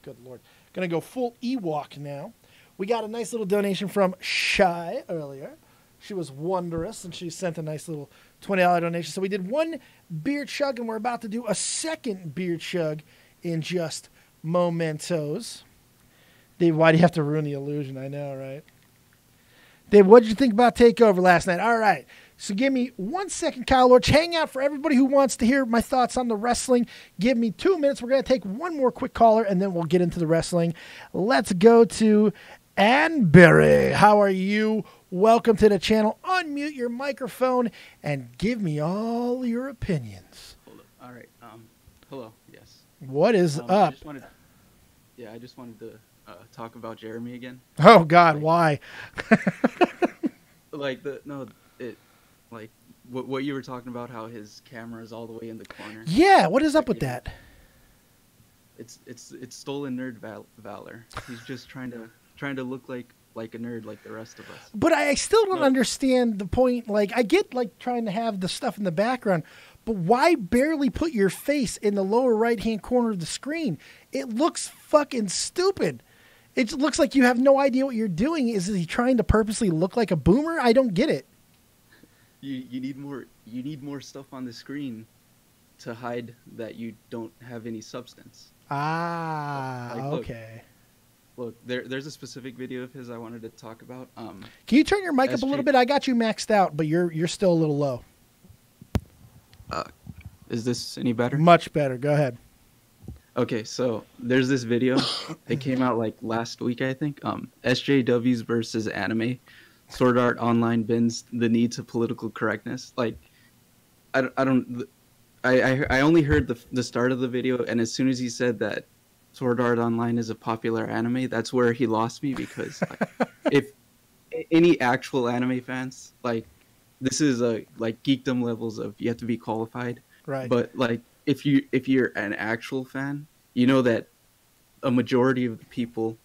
Good Lord. Gonna go full Ewok now. We got a nice little donation from Shy earlier. She was wondrous, and she sent a nice little $20 donation. So we did one beer chug, and we're about to do a second beer chug in just momentos. Dave, why do you have to ruin the illusion? I know, right? Dave, what did you think about TakeOver last night? All right. So give me 1 second, Kyle Lorch. Hang out for everybody who wants to hear my thoughts on the wrestling. Give me 2 minutes. We're going to take one more quick caller, and then we'll get into the wrestling. Let's go to Anberry. How are you? Welcome to the channel. Unmute your microphone and give me all your opinions. Hold up. All right. Hello. Yes. What is up? I just wanted to talk about Jeremy again. Oh God, why? What you were talking about, how his camera is all the way in the corner. Yeah. What is up with that? It's stolen nerd valor. He's just trying to look like a nerd like the rest of us. But I still don't understand the point. Like, I get like trying to have the stuff in the background, but why barely put your face in the lower right-hand corner of the screen? It looks fucking stupid. It looks like you have no idea what you're doing. Is he trying to purposely look like a boomer? I don't get it. You need more stuff on the screen to hide that you don't have any substance. Okay. Look, there's a specific video of his I wanted to talk about. Can you turn your mic up a little bit? I got you maxed out, but you're still a little low. Is this any better? Much better. Go ahead. Okay, so there's this video. It came out like last week, I think. SJWs versus anime. Sword Art Online bends the need to political correctness. Like, I only heard the start of the video, and as soon as he said that Sword Art Online is a popular anime, that's where he lost me, because like, if any actual anime fans, like, this is like geekdom levels of you have to be qualified. Right. But like if you're an actual fan, you know that a majority of the people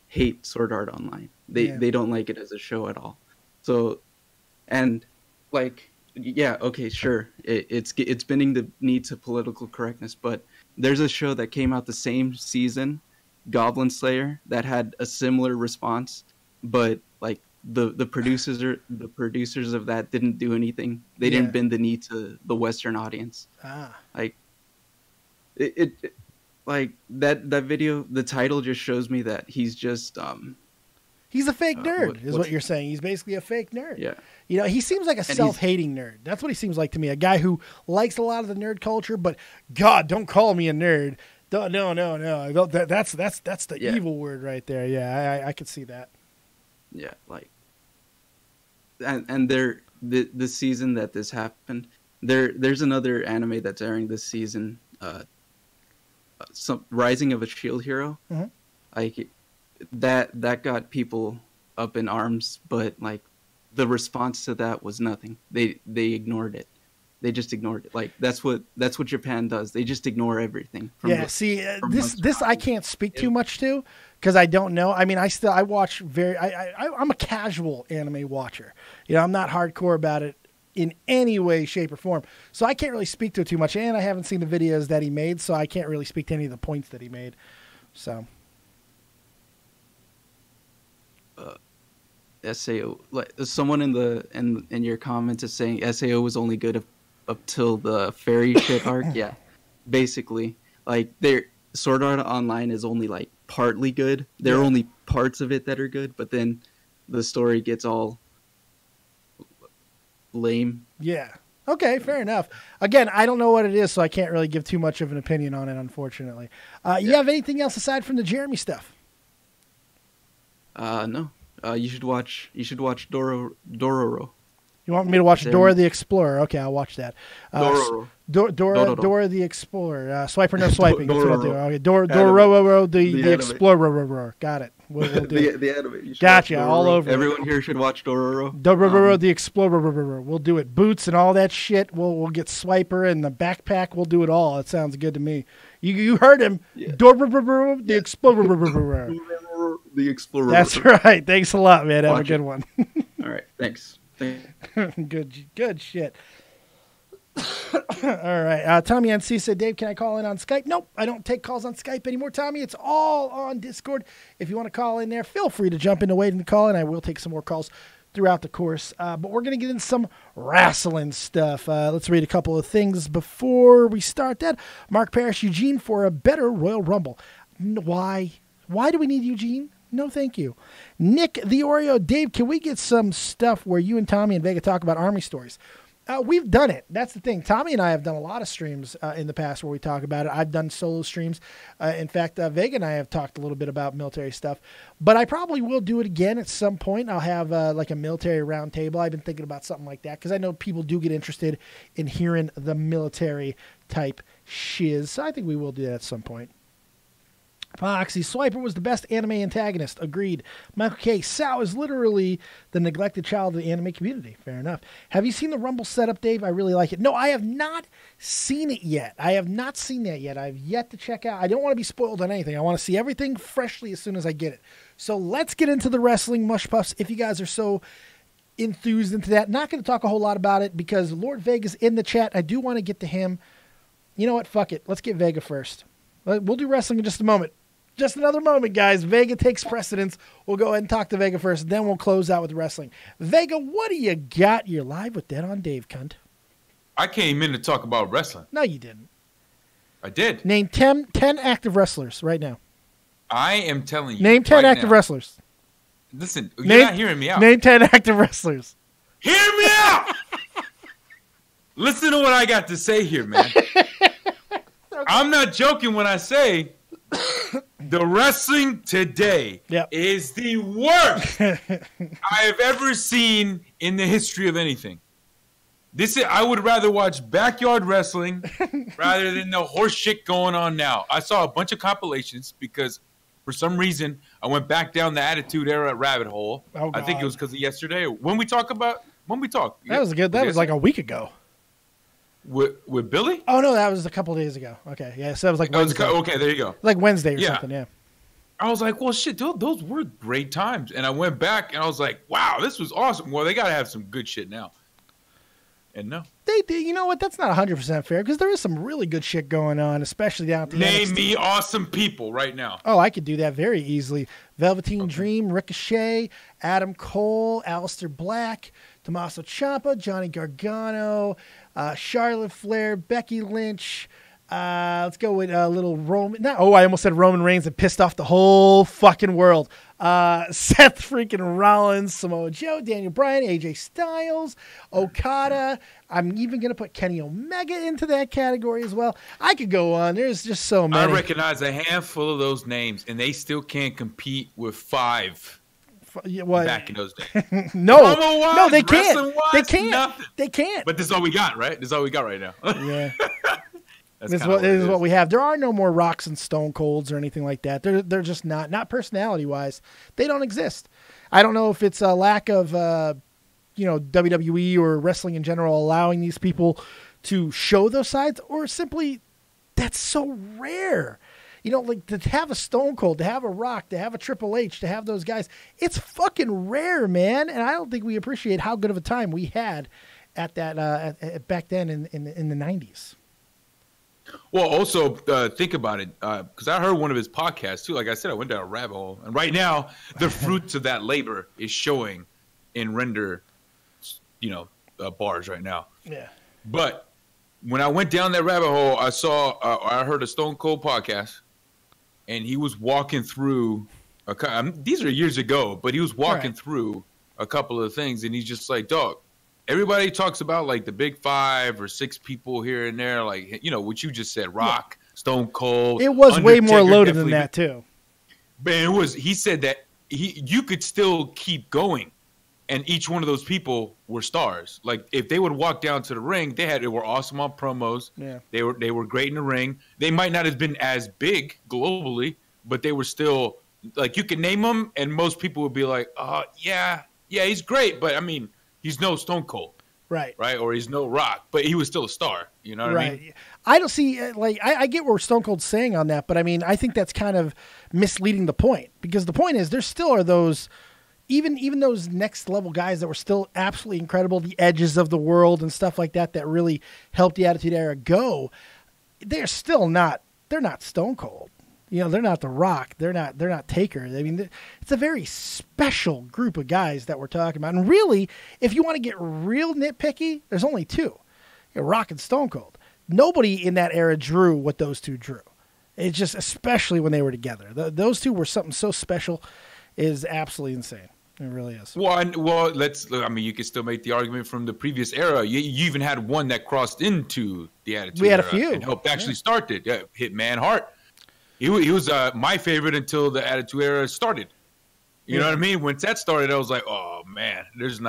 hate Sword Art Online. They don't like it as a show at all. So, and like, yeah, okay, sure, it's bending the need to political correctness, but there's a show that came out the same season, Goblin Slayer, that had a similar response, but like the producers of that didn't do anything. They didn't bend the knee to the Western audience. Like like that video, the title just shows me that he's just He's a fake nerd, is what you're saying. He's basically a fake nerd. Yeah. You know, he seems like a self-hating nerd. That's what he seems like to me. A guy who likes a lot of the nerd culture, but God, don't call me a nerd. No. That's the evil word right there. Yeah, I could see that. Yeah, like, and the season that this happened, there's another anime that's airing this season, some Rising of a Shield Hero. Mm-hmm. Like that got people up in arms, but like the response to that was nothing. They ignored it. They just ignored it. Like that's what Japan does. They just ignore everything. This I can't speak too much to because I don't know. I mean, I watch I'm a casual anime watcher. You know, I'm not hardcore about it in any way, shape, or form. So I can't really speak to it too much. And I haven't seen the videos that he made, so I can't really speak to any of the points that he made. So. SAO, like someone in your comments is saying SAO was only good up till the fairy shit arc. Yeah, basically, like their Sword Art Online is only like partly good. There are only parts of it that are good, but then the story gets all lame. Yeah. Okay, fair enough. Again, I don't know what it is, so I can't really give too much of an opinion on it, unfortunately. You have anything else aside from the Jeremy stuff? No. You should watch Dororo. You want me to watch Dora the Explorer? Okay, I'll watch that. Dororo. Dora the Explorer. Swiper, no swiping. That's what I'll do. Okay, Dororo the Explorer. Got it. We'll do the anime. Gotcha. All over. Everyone here should watch Dororo. Dororo the Explorer. We'll do it. Boots and all that shit. We'll get Swiper and the backpack. We'll do it all. It sounds good to me. You heard him. Yeah. Dororo the Explorer. The Explorer. That's right. Thanks a lot, man. Have a good one. All right. Thanks. Good shit. All right. Tommy NC said, Dave, can I call in on Skype? Nope, I don't take calls on Skype anymore, Tommy. It's all on Discord. If you want to call in there, feel free to jump into waiting to call in. I will take some more calls throughout the course. But we're going to get into some wrestling stuff. Let's read a couple of things before we start that. Mark Parrish, Eugene for a better Royal Rumble. Why? Why do we need Eugene? No, thank you. Nick the Oreo, Dave, can we get some stuff where you and Tommy and Vega talk about Army stories? We've done it. That's the thing. Tommy and I have done a lot of streams in the past where we talk about it. I've done solo streams. In fact, Vega and I have talked a little bit about military stuff. But I probably will do it again at some point. I'll have like a military roundtable. I've been thinking about something like that because I know people do get interested in hearing the military type shiz. So I think we will do that at some point. Foxy, Swiper was the best anime antagonist. Agreed. Michael K. Sao is literally the neglected child of the anime community. Fair enough. Have you seen the Rumble setup, Dave? I really like it. No, I have not seen it yet. I have not seen that yet. I've yet to check out. I don't want to be spoiled on anything. I want to see everything freshly as soon as I get it. So let's get into the wrestling mush puffs if you guys are so enthused into that. Not going to talk a whole lot about it because Lord Vega's in the chat. I do want to get to him. You know what? Fuck it. Let's get Vega first. We'll do wrestling in just a moment. Just another moment, guys. Vega takes precedence. We'll go ahead and talk to Vega first, then we'll close out with wrestling. Vega, what do you got? You're live with Dead on Dave, cunt. I came in to talk about wrestling. No, you didn't. I did. Name 10 active wrestlers right now. I am telling you. Name 10 active wrestlers. Listen, you're not hearing me out. Name 10 active wrestlers. Hear me out! Listen to what I got to say here, man. Okay. I'm not joking when I say the wrestling today is the worst I have ever seen in the history of anything. I would rather watch backyard wrestling rather than the horse shit going on now. I saw a bunch of compilations because for some reason I went back down the Attitude Era rabbit hole. Oh, I think it was because of yesterday. When we talk. That was good. That was like a week ago. With Billy? Oh no, that was a couple of days ago. Okay, yeah, so that was like Wednesday. Okay, there you go. Like Wednesday or something. Yeah. I was like, well, shit, those were great times, and I went back and I was like, wow, this was awesome. Well, they gotta have some good shit now. And no, they did. You know what? That's not 100% fair because there is some really good shit going on, especially down at the Name NXT. Me awesome people right now. Oh, I could do that very easily. Velveteen Dream, Ricochet, Adam Cole, Aleister Black, Tommaso Ciampa, Johnny Gargano, Charlotte Flair, Becky Lynch, Let's go with a little Roman. I almost said Roman Reigns and pissed off the whole fucking world. Seth freaking Rollins, Samoa Joe, Daniel Bryan, AJ Styles, Okada. I'm even going to put Kenny Omega into that category as well. I could go on. There's just so many. I recognize a handful of those names, and they still can't compete with 5. What? Back in those days. No, they can't. They can't. Nothing. They can't. But this is all we got, right? This is all we got right now. Yeah. This is what we have. There are no more Rocks and Stone Colds or anything like that. They're just not personality-wise. They don't exist. I don't know if it's a lack of, WWE or wrestling in general allowing these people to show those sides, or simply that's so rare. Like to have a Stone Cold, to have a Rock, to have a Triple H, to have those guys, it's fucking rare, man. And I don't think we appreciate how good of a time we had at that back then in the 90s. Well, also think about it, because I heard one of his podcasts too. Like I said, I went down a rabbit hole, and right now the fruits of that labor is showing in render, bars right now. Yeah. But when I went down that rabbit hole, I heard a Stone Cold podcast. And he was walking through, these are years ago, but he was walking through a couple of things. And he's just like, dog, everybody talks about like the big 5 or 6 people here and there. Like, what you just said, Rock, Stone Cold. It was way more loaded than that too. But he said that you could still keep going. And each one of those people were stars. Like if they would walk down to the ring, they were awesome on promos. Yeah. They were great in the ring. They might not have been as big globally, but they were still like you could name them, and most people would be like, yeah, he's great, but I mean, he's no Stone Cold, right? Or he's no Rock, but he was still a star. You know what I mean? I don't see I get what Stone Cold's saying on that, but I mean, I think that's kind of misleading the point, because the point is there still are those. Even those next level guys that were still absolutely incredible, the Edges of the world and stuff like that really helped the Attitude Era go. They're still not. They're not Stone Cold. They're not The Rock. They're not Taker. I mean, it's a very special group of guys that we're talking about. And really, if you want to get real nitpicky, there's only 2, Rock and Stone Cold. Nobody in that era drew what those 2 drew. It's just, especially when they were together. Those 2 were something so special. It is absolutely insane. It really is. Well, you could still make the argument from the previous era. You even had one that crossed into the Attitude Era. We had a few. And helped actually start it. Yeah, Hitman Hart. He was my favorite until the Attitude Era started. You know what I mean? Once that started, I was like, oh, man, there's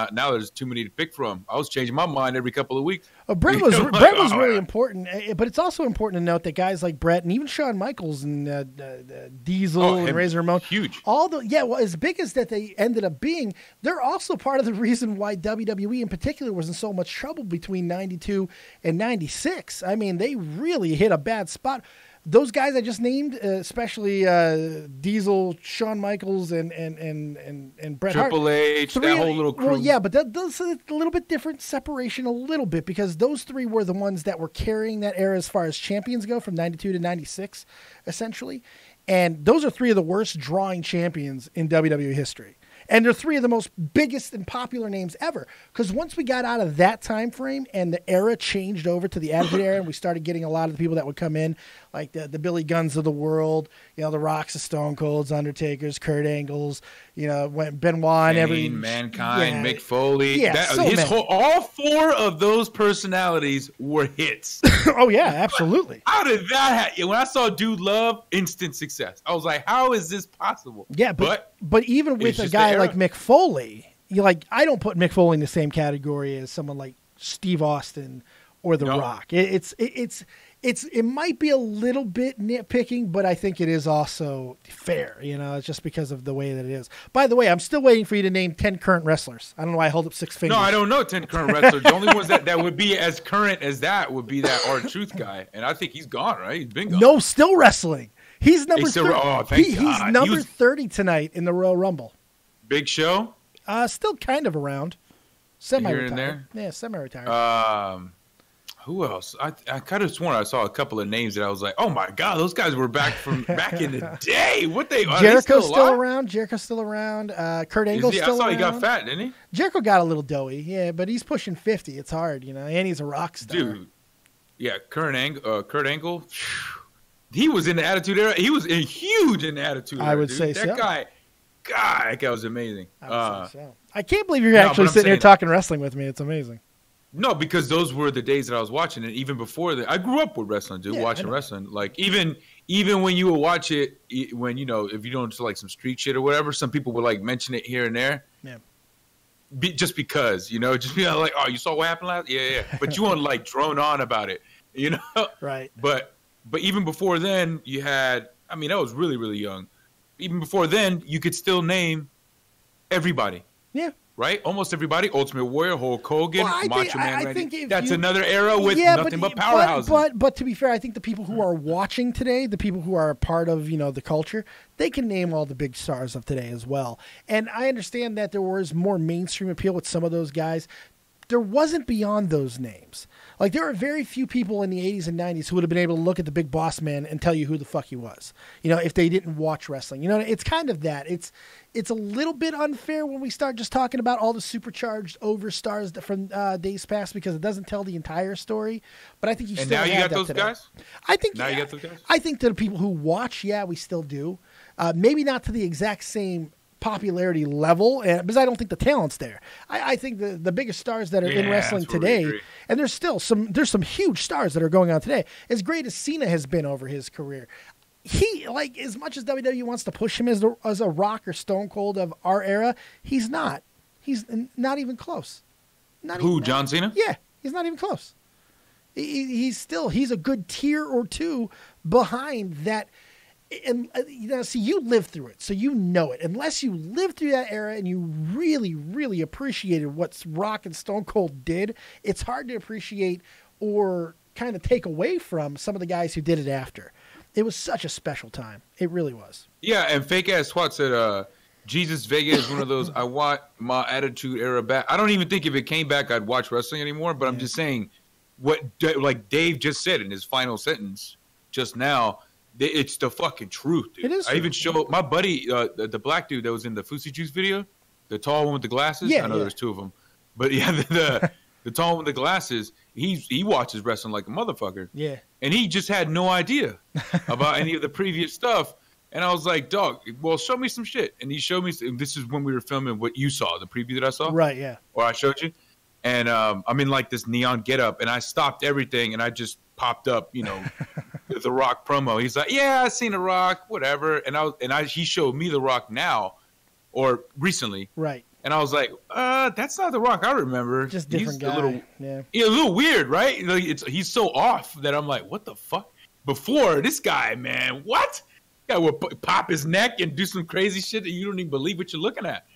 too many to pick from. I was changing my mind every couple of weeks. Brett was really important, but it's also important to note that guys like Brett and even Shawn Michaels and Diesel and Razor Ramon, huge. As big as that they ended up being, they're also part of the reason why WWE in particular was in so much trouble between 92 and 96. I mean, they really hit a bad spot. Those guys I just named, especially Diesel, Shawn Michaels, and Bret Hart. Triple H, that whole little crew. Well, yeah, but that's a little bit different separation, a little bit, because those 3 were the ones that were carrying that era as far as champions go, from 92 to 96, essentially. And those are 3 of the worst drawing champions in WWE history. And they're 3 of the most biggest and popular names ever. Because once we got out of that time frame and the era changed over to the Attitude Era, and we started getting a lot of the people that would come in, like the Billy Guns of the world, the Rocks, the Stone Colds, Undertakers, Kurt Angles, Benoit, and Mankind, Mick Foley. All 4 of those personalities were hits. Oh yeah, absolutely. How did that happen? When I saw Dude Love, instant success. I was like, how is this possible? Yeah, but even with a guy like Mick Foley, I don't put Mick Foley in the same category as someone like Steve Austin or The Rock. It might be a little bit nitpicking, but I think it is also fair. It's just because of the way that it is. By the way, I'm still waiting for you to name 10 current wrestlers. I don't know why I hold up 6 fingers. No, I don't know 10 current wrestlers. The only ones that would be as current as that would be that R-Truth guy, and I think he's gone, right? He's been gone. No, still wrestling. He's number 30. Oh, thank he's God. number 30 tonight in the Royal Rumble. Big Show? Still kind of around. Semi-retired. Here and there? Yeah, semi-retired. Who else? I kind of sworn I saw a couple of names that I was like, oh my God, those guys were back in the day. Jericho's still around. Kurt Angle's still around. I saw he got fat, didn't he? Jericho got a little doughy, yeah, but he's pushing 50. It's hard, and he's a rock star. Dude, Yeah, Kurt Angle. He was in the Attitude Era. He was huge in the Attitude Era. I would dude. say that so. That guy was amazing. I would say so. I can't believe you're actually sitting here talking wrestling with me. It's amazing. No, because those were the days that I was watching it. Even before that, I grew up with wrestling, dude. Watching wrestling, like even when you would watch it, when if you don't like some street shit or whatever, some people would like mention it here and there. Yeah. Just because, just be like, oh, you saw what happened last? Yeah. But you won't like drone on about it, Right. But even before then, you had. I mean, I was really, really young. Even before then, you could still name everybody. Yeah. Right? Almost everybody. Ultimate Warrior, Hulk Hogan, Macho Man Randy. That's another era with nothing but powerhouses. But to be fair, I think the people who are watching today, the people who are a part of, the culture, they can name all the big stars of today as well. And I understand that there was more mainstream appeal with some of those guys. There wasn't beyond those names. Like, there are very few people in the 80s and 90s who would have been able to look at the Big Boss Man and tell you who the fuck he was, if they didn't watch wrestling. It's kind of that. It's a little bit unfair when we start just talking about all the supercharged overstars from days past, because it doesn't tell the entire story. But I think you still have that today. And now you got those guys? I think now you got those guys? I think that the people who watch, we still do. Maybe not to the exact same popularity level, because I don't think the talent's there. I think the biggest stars that are in wrestling today, and there's some huge stars that are going on today, as great as Cena has been over his career. He, like, as much as WWE wants to push him as a Rock or Stone Cold of our era, he's not. He's not even close. John Cena? Yeah, he's not even close. He's a good tier or two behind that. And see, you lived through it, so you know it. Unless you lived through that era and you really, really appreciated what Rock and Stone Cold did, it's hard to appreciate or kind of take away from some of the guys who did it after. It was such a special time. It really was. Yeah, and Fake Ass Swat said, Jesus Vega is one of those, I want my Attitude Era back. I don't even think if it came back, I'd watch wrestling anymore, but I'm just saying what, like Dave just said in his final sentence just now, it's the fucking truth, dude. It is. I even showed my buddy, the black dude that was in the Fousey Juice video, the tall one with the glasses. I know there's two of them, but the tall one with the glasses. He watches wrestling like a motherfucker. Yeah, and he just had no idea about any of the previous stuff. And I was like, dog, well, show me some shit. And he showed me. This is when we were filming what you saw, the preview that I saw. Right. Yeah. Or I showed you. And I'm in like this neon getup, and I stopped everything, and I just popped up, the Rock promo. He's like, yeah, I seen the Rock, whatever. And he showed me the Rock now, or recently. Right. And I was like, that's not the Rock I remember. Just different guy. A little weird, right? Like, he's so off that I'm like, what the fuck? Before, this guy, man, what? Guy would pop his neck and do some crazy shit that you don't even believe what you're looking at.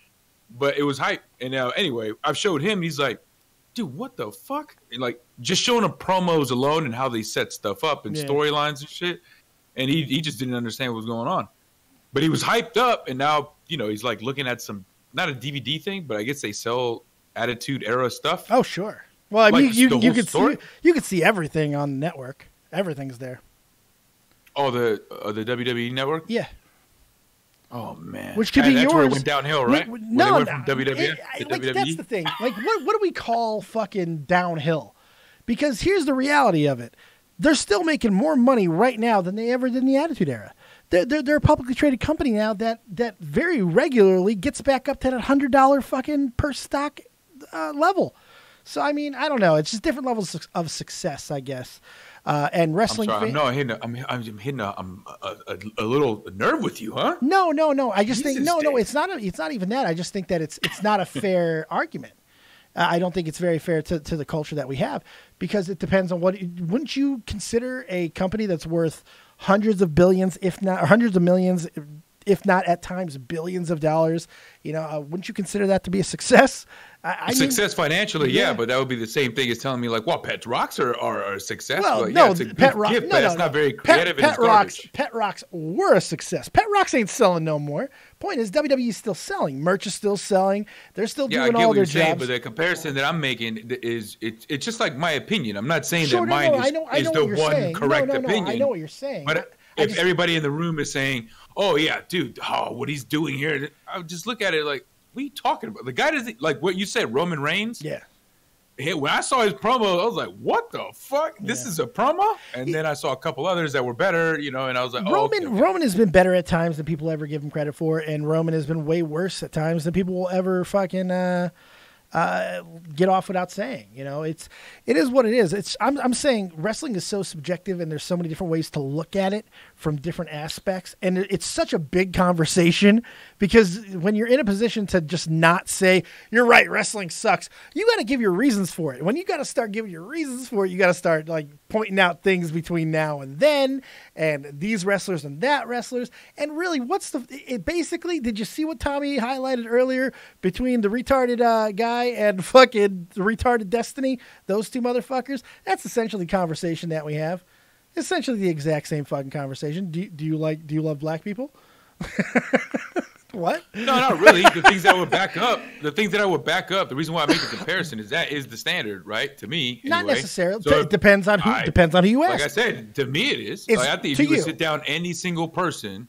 But it was hype. And anyway, I've showed him. He's like, dude, what the fuck? And like, just showing him promos alone and how they set stuff up and storylines and shit. And he just didn't understand what was going on. But he was hyped up, and now, he's like looking at some, not a DVD thing, but I guess they sell Attitude Era stuff. Oh, sure. Well, I mean, you could see everything on the network. Everything's there. Oh, the WWE network? Yeah. Oh, man. Which could be yours. That's where it went downhill, right? No, went from WWF to WWE? That's the thing. Like, what do we call fucking downhill? Because here's the reality of it. They're still making more money right now than they ever did in the Attitude Era. They're a publicly traded company now that very regularly gets back up to that $100 fucking per stock level. So, I mean, I don't know. It's just different levels of success, I guess. And wrestling. I'm hitting a little nerve with you, huh? No. I just think it's not even that. I just think that it's not a fair argument. I don't think it's very fair to the culture that we have, because it depends on wouldn't you consider a company that's worth hundreds of billions, if not or hundreds of millions, if not at times billions of dollars, wouldn't you consider that to be a success? Success financially, yeah, but that would be the same thing as telling me like, well, Pet Rocks are a success. Well, no, it's a good gift, but it's not very creative. Pet Rocks were a success. Pet Rocks ain't selling no more. Point is, WWE is still selling. Merch is still selling. They're still doing all their jobs. But the comparison that I'm making is it's just like my opinion. I'm not saying that mine is the one correct opinion. I know what you're saying. But if everybody in the room is saying, oh, yeah, dude, what he's doing here, I would just look at it like, what are you talking about? The guy doesn't, like what you said, Roman Reigns? Yeah. when I saw his promo, I was like, "What the fuck? This is a promo?" And then I saw a couple others that were better, you know, and I was like, Roman has been better at times than people ever give him credit for, and Roman has been way worse at times than people will ever fucking get off without saying. You know, it is what it is. I'm saying wrestling is so subjective, and there's so many different ways to look at it from different aspects, and it's such a big conversation because when you're in a position to just not say you're right, wrestling sucks, you got to give your reasons for it. When you got to start giving your reasons for it, you got to start like pointing out things between now and then, and these wrestlers and that wrestlers, and really, basically? Did you see what Tommy highlighted earlier between the retarded guy and fucking the retarded Destiny? Those two motherfuckers. That's essentially the conversation that we have. Essentially the exact same fucking conversation. Do you love black people? What? No, not really. The things that I would back up, the reason why I make the comparison is the standard, right? To me, anyway. Not necessarily. So it depends on who you ask. Like I said, to me it is. Like, I think if you sit down any single person,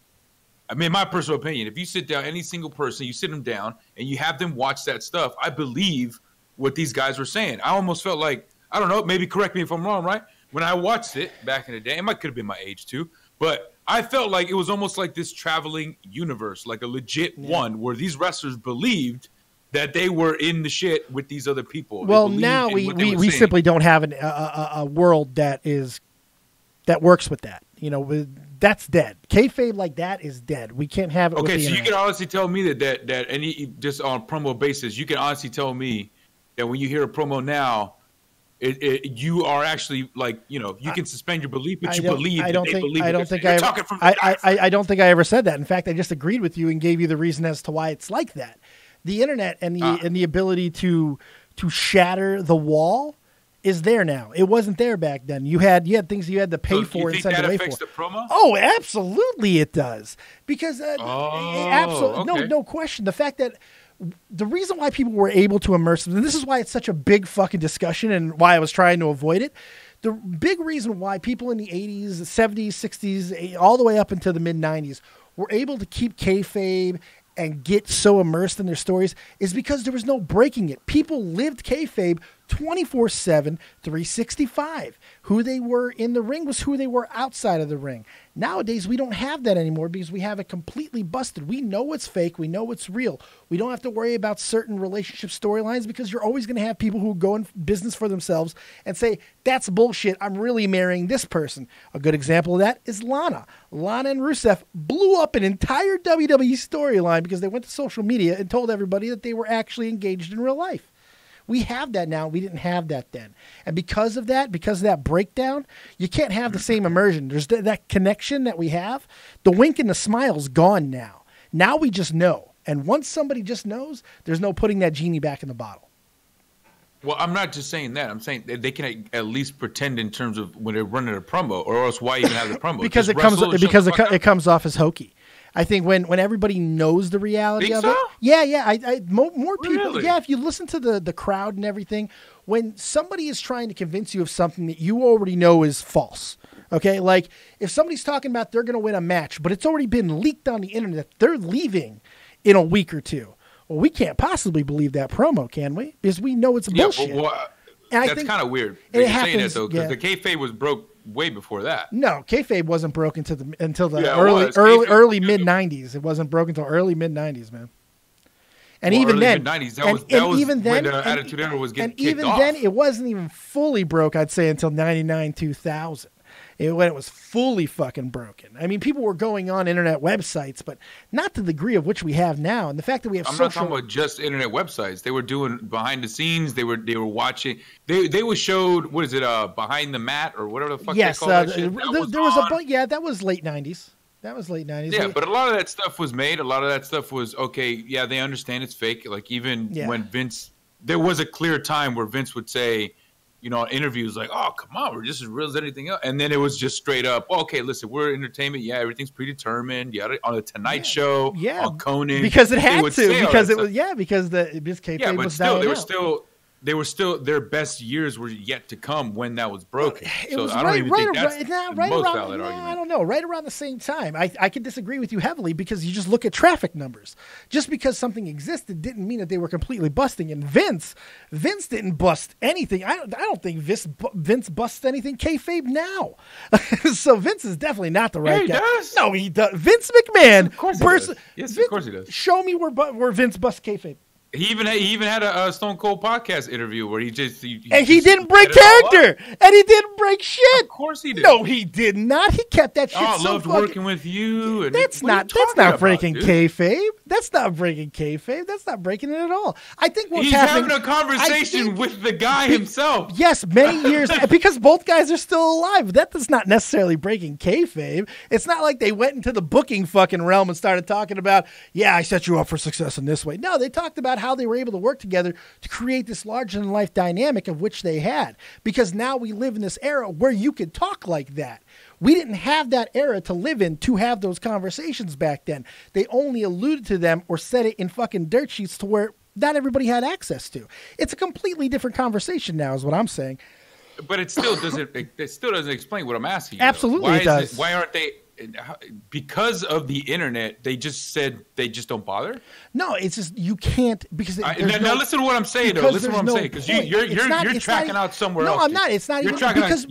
I mean, my personal opinion, if you sit down any single person, you sit them down and you have them watch that stuff, I believe what these guys were saying. I almost felt like, I don't know, maybe correct me if I'm wrong, right? When I watched it back in the day, it might could have been my age too, but I felt like it was almost like this traveling universe, like a legit one where these wrestlers believed that they were in the shit with these other people. Well, now we simply don't have a world that works with that. You know, that's dead. Kayfabe like that is dead. We can't have it. Okay, so you can honestly tell me that any just on promo basis, you can honestly tell me that when you hear a promo now, you are actually like, you know, you can suspend your belief, but you believe. I don't think I ever said that. In fact, I just agreed with you and gave you the reason as to why it's like that. The internet and the ability to shatter the wall is there now. It wasn't there back then. You had things you had to pay for and send away for. The promo? Oh, absolutely, it does. Because absolutely, no question. The fact that the reason why people were able to immerse them, and this is why it's such a big fucking discussion and why I was trying to avoid it. The big reason why people in the 80s, the 70s, 60s, all the way up into the mid 90s were able to keep kayfabe and get so immersed in their stories is because there was no breaking it. People lived kayfabe 24/7, 365. Who they were in the ring was who they were outside of the ring. Nowadays, we don't have that anymore because we have it completely busted. We know it's fake. We know it's real. We don't have to worry about certain relationship storylines because you're always going to have people who go in business for themselves and say, that's bullshit. I'm really marrying this person. A good example of that is Lana. Lana and Rusev blew up an entire WWE storyline because they went to social media and told everybody that they were actually engaged in real life. We have that now. We didn't have that then. And because of that breakdown, you can't have the same immersion. There's that connection that we have. The wink and the smile's gone now. Now we just know. And once somebody just knows, there's no putting that genie back in the bottle. Well, I'm not just saying that. I'm saying that they can at least pretend in terms of when they're running a promo, or else why even have the promo? because it comes off as hokey. I think when everybody knows the reality of it. Yeah. More people. Really? Yeah, if you listen to the crowd and everything, when somebody is trying to convince you of something that you already know is false, okay? Like if somebody's talking about they're going to win a match, but it's already been leaked on the internet, they're leaving in a week or two. Well, we can't possibly believe that promo, can we? Because we know it's bullshit. That's kind of weird. You're saying that though, because the kayfabe was broke way before that. No, kayfabe wasn't broken until the early mid '90s. It wasn't broken until early mid '90s, man. And even then, mid-90s, that was when Attitude Era was getting kicked off. And even then, it wasn't even fully broke. I'd say until '99, 2000. When it was fully fucking broken. I mean, people were going on internet websites, but not to the degree of which we have now. And the fact that we have I'm not talking about just internet websites. They were doing behind the scenes. They were watching. They were showed, what is it, Behind the Mat or whatever the fuck they call that shit. That was late 90s. That was late 90s. Yeah, but a lot of that stuff was made. A lot of that stuff was, okay, yeah, they understand it's fake. Like even when Vince, there was a clear time where Vince would say, you know, interviews like, oh, come on, we're just as real as anything else. And then it was just straight up, okay, listen, we're entertainment. Yeah, everything's predetermined. Yeah, on the Tonight Show, on Conan. Because it had to. Because it was, because kayfabe was still, they were still, their best years were yet to come when that was broken. It was I don't even think that's right the most around, valid argument. I don't know, right around the same time. I can disagree with you heavily because you just look at traffic numbers. Just because something existed didn't mean that they were completely busting. And Vince didn't bust anything. I don't think Vince busts anything kayfabe now. So Vince is definitely not the right guy. Does. No, he does. Vince McMahon. Of course he does. Yes, of course he does. Show me where Vince busts kayfabe. He even had a Stone Cold podcast interview where he didn't break character, and he didn't break shit. Of course he did. No, he did not. He kept that shit. I loved working with you. And that's not breaking kayfabe. That's not breaking kayfabe. That's not breaking it at all. I think he's having a conversation with the guy himself. Yes, many years because both guys are still alive. That is not necessarily breaking kayfabe. It's not like they went into the booking fucking realm and started talking about, yeah, I set you up for success in this way. No, they talked about how they were able to work together to create this larger-than-life dynamic of which they had. Because now we live in this era where you could talk like that. We didn't have that era to live in to have those conversations back then. They only alluded to them or said it in fucking dirt sheets to where not everybody had access to. It's a completely different conversation now is what I'm saying. But it still doesn't explain what I'm asking you. Absolutely it does. Why aren't they... Because of the internet, they just said they just don't bother. No, it's just you can't because now listen to what I'm saying though. Listen to what I'm saying because you're tracking out somewhere else. No, I'm not. It's not you're even because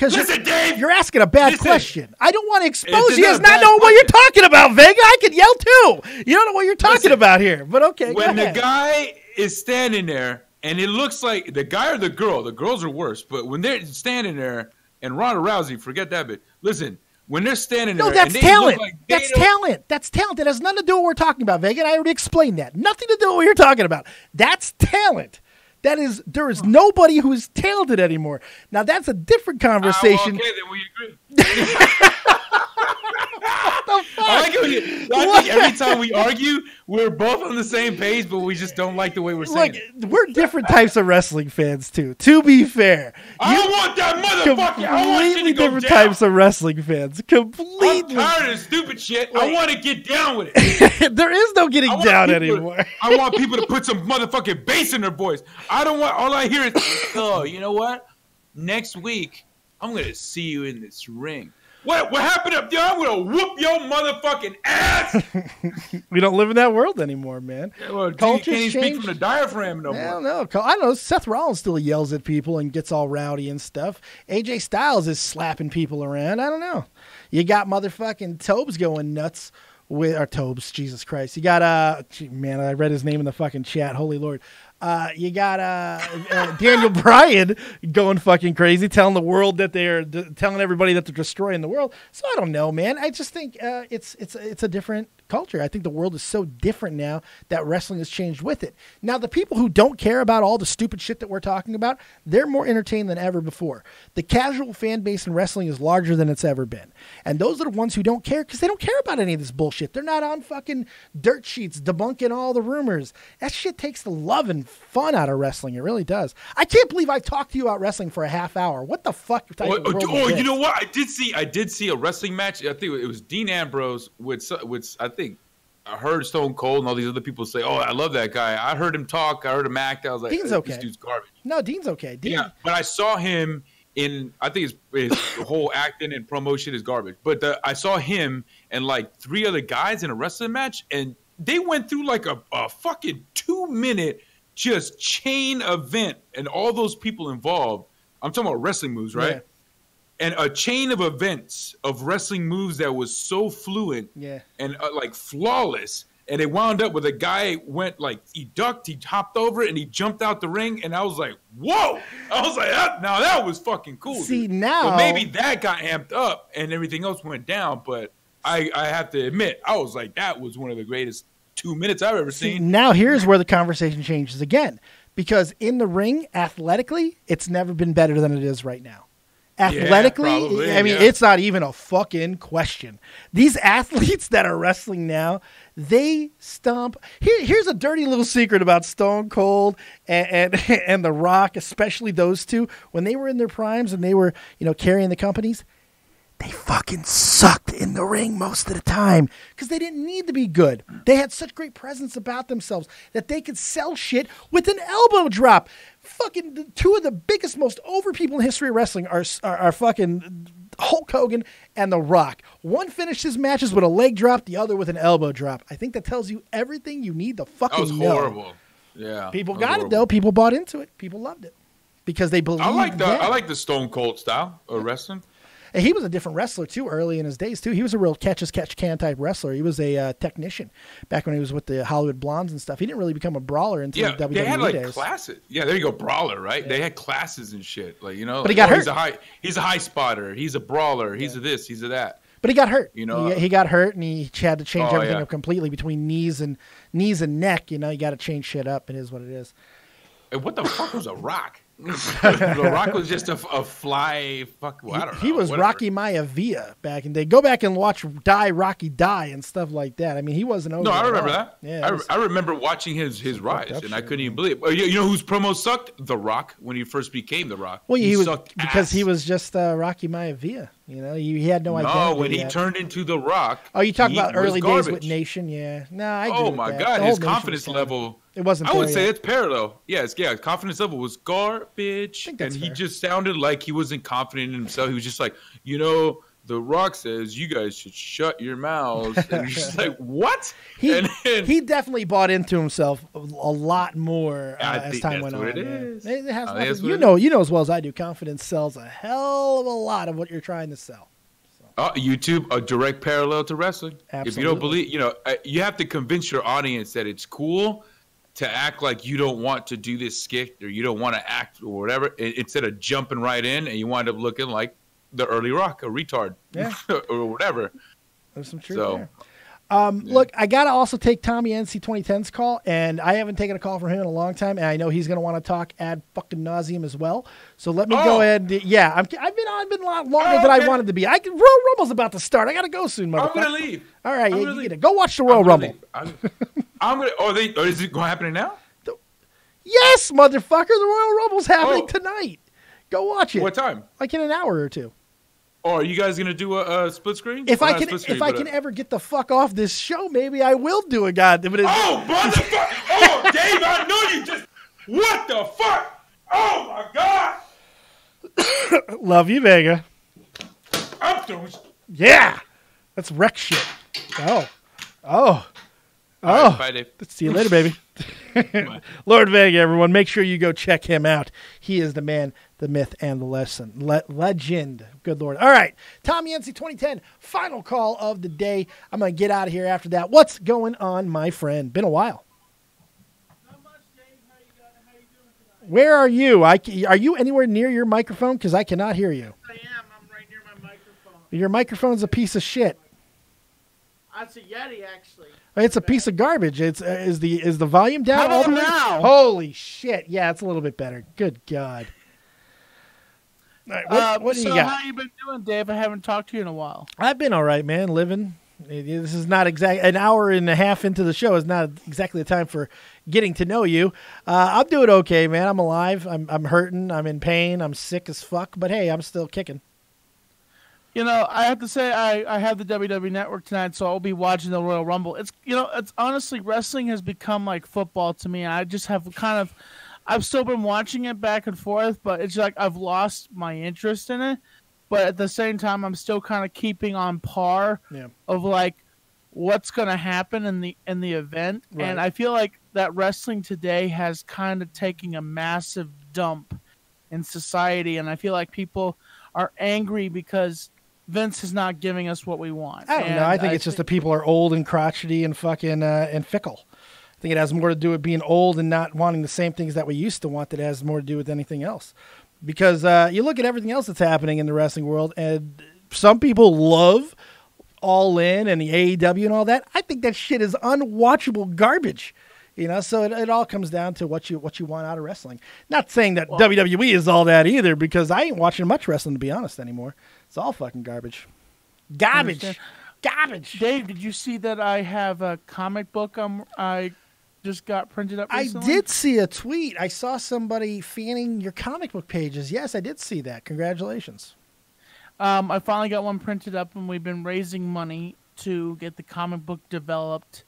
listen, Dave. You're asking a bad question. I don't want to expose you as not knowing what you're talking about, Vega. I could yell too. You don't know what you're talking about here, but okay. When the guy is standing there and it looks like the guy or the girls are worse, but when they're standing there and Ronda Rousey, forget that bit. Listen. When they're standing there, that's talent. That's talent. That's talent. That has nothing to do with what we're talking about, Vega. And I already explained that. Nothing to do with what you're talking about. That's talent. There is nobody who is talented anymore. Now that's a different conversation. Okay, then we agree. I think every time we argue, we're both on the same page, but we just don't like the way we're saying it. We're different types of wrestling fans too. To be fair, I don't want that motherfucker. I want you to go different types of wrestling fans. Completely. I'm tired of stupid shit. I want to get down with it. There is no getting down anymore. I want people to put some motherfucking bass in their voice. I don't want. All I hear is, oh, you know what? Next week, I'm gonna see you in this ring. What happened up there? I'm gonna whoop your motherfucking ass. We don't live in that world anymore, man. Yeah, well, culture's can't even speak from the diaphragm no more. I don't know. Seth Rollins still yells at people and gets all rowdy and stuff. AJ Styles is slapping people around. I don't know. You got motherfucking Tobes going nuts with Tobes. Jesus Christ. You got man, I read his name in the fucking chat. Holy Lord. You got Daniel Bryan going fucking crazy, telling the world that telling everybody that they're destroying the world. So I don't know, man. I just think it's a different culture. I think the world is so different now that wrestling has changed with it. Now, the people who don't care about all the stupid shit that we're talking about, they're more entertained than ever before. The casual fan base in wrestling is larger than it's ever been. And those are the ones who don't care because they don't care about any of this bullshit. They're not on fucking dirt sheets debunking all the rumors. That shit takes the love and fun out of wrestling. It really does. I can't believe I talked to you about wrestling for a half hour. What the fuck? You know what? I did see a wrestling match. I think it was Dean Ambrose with I heard Stone Cold and all these other people say, "Oh, I love that guy." I heard him talk. I heard him act. I was like, Dean's okay. This dude's garbage. No, Dean's okay. Yeah, but I saw him in. I think his whole acting and promotion is garbage. But I saw him and like 3 other guys in a wrestling match, and they went through like a fucking 2-minute just chain event, and all those people involved. I'm talking about wrestling moves, right? Yeah. And a chain of events of wrestling moves that was so fluent and like flawless. And it wound up with a guy went like, he ducked, he hopped over it, and he jumped out the ring. And I was like, whoa. I was like, now that was fucking cool. See, dude. now. But maybe that got amped up and everything else went down. But I have to admit, I was like, that was one of the greatest 2 minutes I've ever seen. Now here's where the conversation changes again. Because in the ring, athletically, it's never been better than it is right now. Athletically, it's not even a fucking question. These athletes that are wrestling now, they stomp. Here's a dirty little secret about Stone Cold and The Rock, especially those two. When they were in their primes and they were, carrying the companies, they fucking sucked in the ring most of the time because they didn't need to be good. They had such great presence about themselves that they could sell shit with an elbow drop. Fucking two of the biggest, most over people in history of wrestling are fucking Hulk Hogan and The Rock. One finished his matches with a leg drop, the other with an elbow drop. I think that tells you everything you need to fucking know. That was horrible. Yeah. People got it, though. People bought into it. People loved it because they believed. I like the Stone Cold style of wrestling. And he was a different wrestler, too, early in his days, too. He was a real catch-as-catch-can type wrestler. He was a technician back when he was with the Hollywood Blondes and stuff. He didn't really become a brawler until the WWE days. They had, like, classes. Yeah, there you go, brawler, right? Yeah. They had classes and shit. Like, you know. But he got hurt. He's a high spotter. He's a brawler. He's a this. He's a that. But he got hurt. You know, he got hurt, and he had to change everything up completely between knees and neck. You know, you got to change shit up. It is what it is. And what the fuck was a Rock? The Rock was just a fly. Fuck, well, I don't know. He was whatever. Rocky Maivia back in the day. Go back and watch Rocky Die and stuff like that. I mean, he wasn't over. No, I remember that. Yeah, I remember watching his rise, and I couldn't even believe it. You know whose promo sucked? The Rock, when he first became The Rock. Well, he was sucked because ass. he was just Rocky Maivia. You know, he had no identity. No, when he turned into The Rock. Oh, you talk about early days with Nation? Yeah. No, I agree with that. God, his confidence level. It wasn't. I would say it's parallel. Yes, his confidence level was garbage, and he just sounded like he wasn't confident in himself. He was just like, you know, The Rock says you guys should shut your mouths. And he's just like, what? He definitely bought into himself a lot more as time went on. It is. It has nothing. You know as well as I do. Confidence sells a hell of a lot of what you're trying to sell. YouTube, a direct parallel to wrestling. Absolutely. If you don't believe, you know, you have to convince your audience that it's cool to act like you don't want to do this skit or you don't want to act or whatever, instead of jumping right in and you wind up looking like the early Rock, a retard, or whatever. There's some truth there. Look, I got to also take Tommy NC 2010's call, and I haven't taken a call from him in a long time, and I know he's going to want to talk ad fucking nauseum as well. So let me go ahead. Yeah, I've been a lot longer than I wanted to be. Royal Rumble's about to start. I got to go soon, motherfucker. I'm going to leave. All right, you get it. Go watch the Royal Rumble. I'm going to. Is it happening now? Yes, motherfucker. The Royal Rumble's happening tonight. Go watch it. What time? Like in an hour or two. Oh, are you guys going to do a split screen? If I can ever get the fuck off this show, maybe I will do a goddamn. Oh, motherfucker! Oh, Dave, I know you just. What the fuck? Oh my god! Love you, Vega. I'm doing. Yeah, that's wreck shit. Oh. Right, bye, Dave. See you later, baby. Lord Vega, everyone, make sure you go check him out. He is the man, the myth, and the legend. Good Lord. All right, Tommy NC 2010, final call of the day. I'm going to get out of here after that. What's going on, my friend? Been a while. Not much, Dave. How you doing tonight? Where are you? Are you anywhere near your microphone? Because I cannot hear you. I am. I'm right near my microphone. Your microphone's a piece of shit. That's a Yeti, actually. It's a piece of garbage. Is the volume down? How about now? Holy shit! Yeah, it's a little bit better. Good God! All right, what do you got? How you been doing, Dave? I haven't talked to you in a while. I've been all right, man. Living. This is not an hour and a half into the show is not exactly the time for getting to know you. I'm doing okay, man. I'm alive. I'm hurting. I'm in pain. I'm sick as fuck. But hey, I'm still kicking. You know, I have to say I have the WWE Network tonight, so I'll be watching the Royal Rumble. It's honestly, wrestling has become like football to me. I just have I've still been watching it back and forth, but it's like I've lost my interest in it. But at the same time, I'm still kind of keeping on par of like what's going to happen in the event. Right. And I feel like that wrestling today has kind of taken a massive dump in society, and I feel like people are angry because Vince is not giving us what we want. I don't know. I think it's just that people are old and crotchety and fucking and fickle. I think it has more to do with being old and not wanting the same things that we used to want. That has more to do with anything else. Because you look at everything else that's happening in the wrestling world, and some people love All In and the AEW and all that. I think that shit is unwatchable garbage. You know, so it all comes down to what you want out of wrestling. Not saying that WWE is all that either, because I ain't watching much wrestling, to be honest, anymore. It's all fucking garbage. Garbage. Dave, did you see that I have a comic book I just got printed up recently? I did see a tweet. I saw somebody fanning your comic book pages. Yes, I did see that. Congratulations. I finally got one printed up, and we've been raising money to get the comic book developed.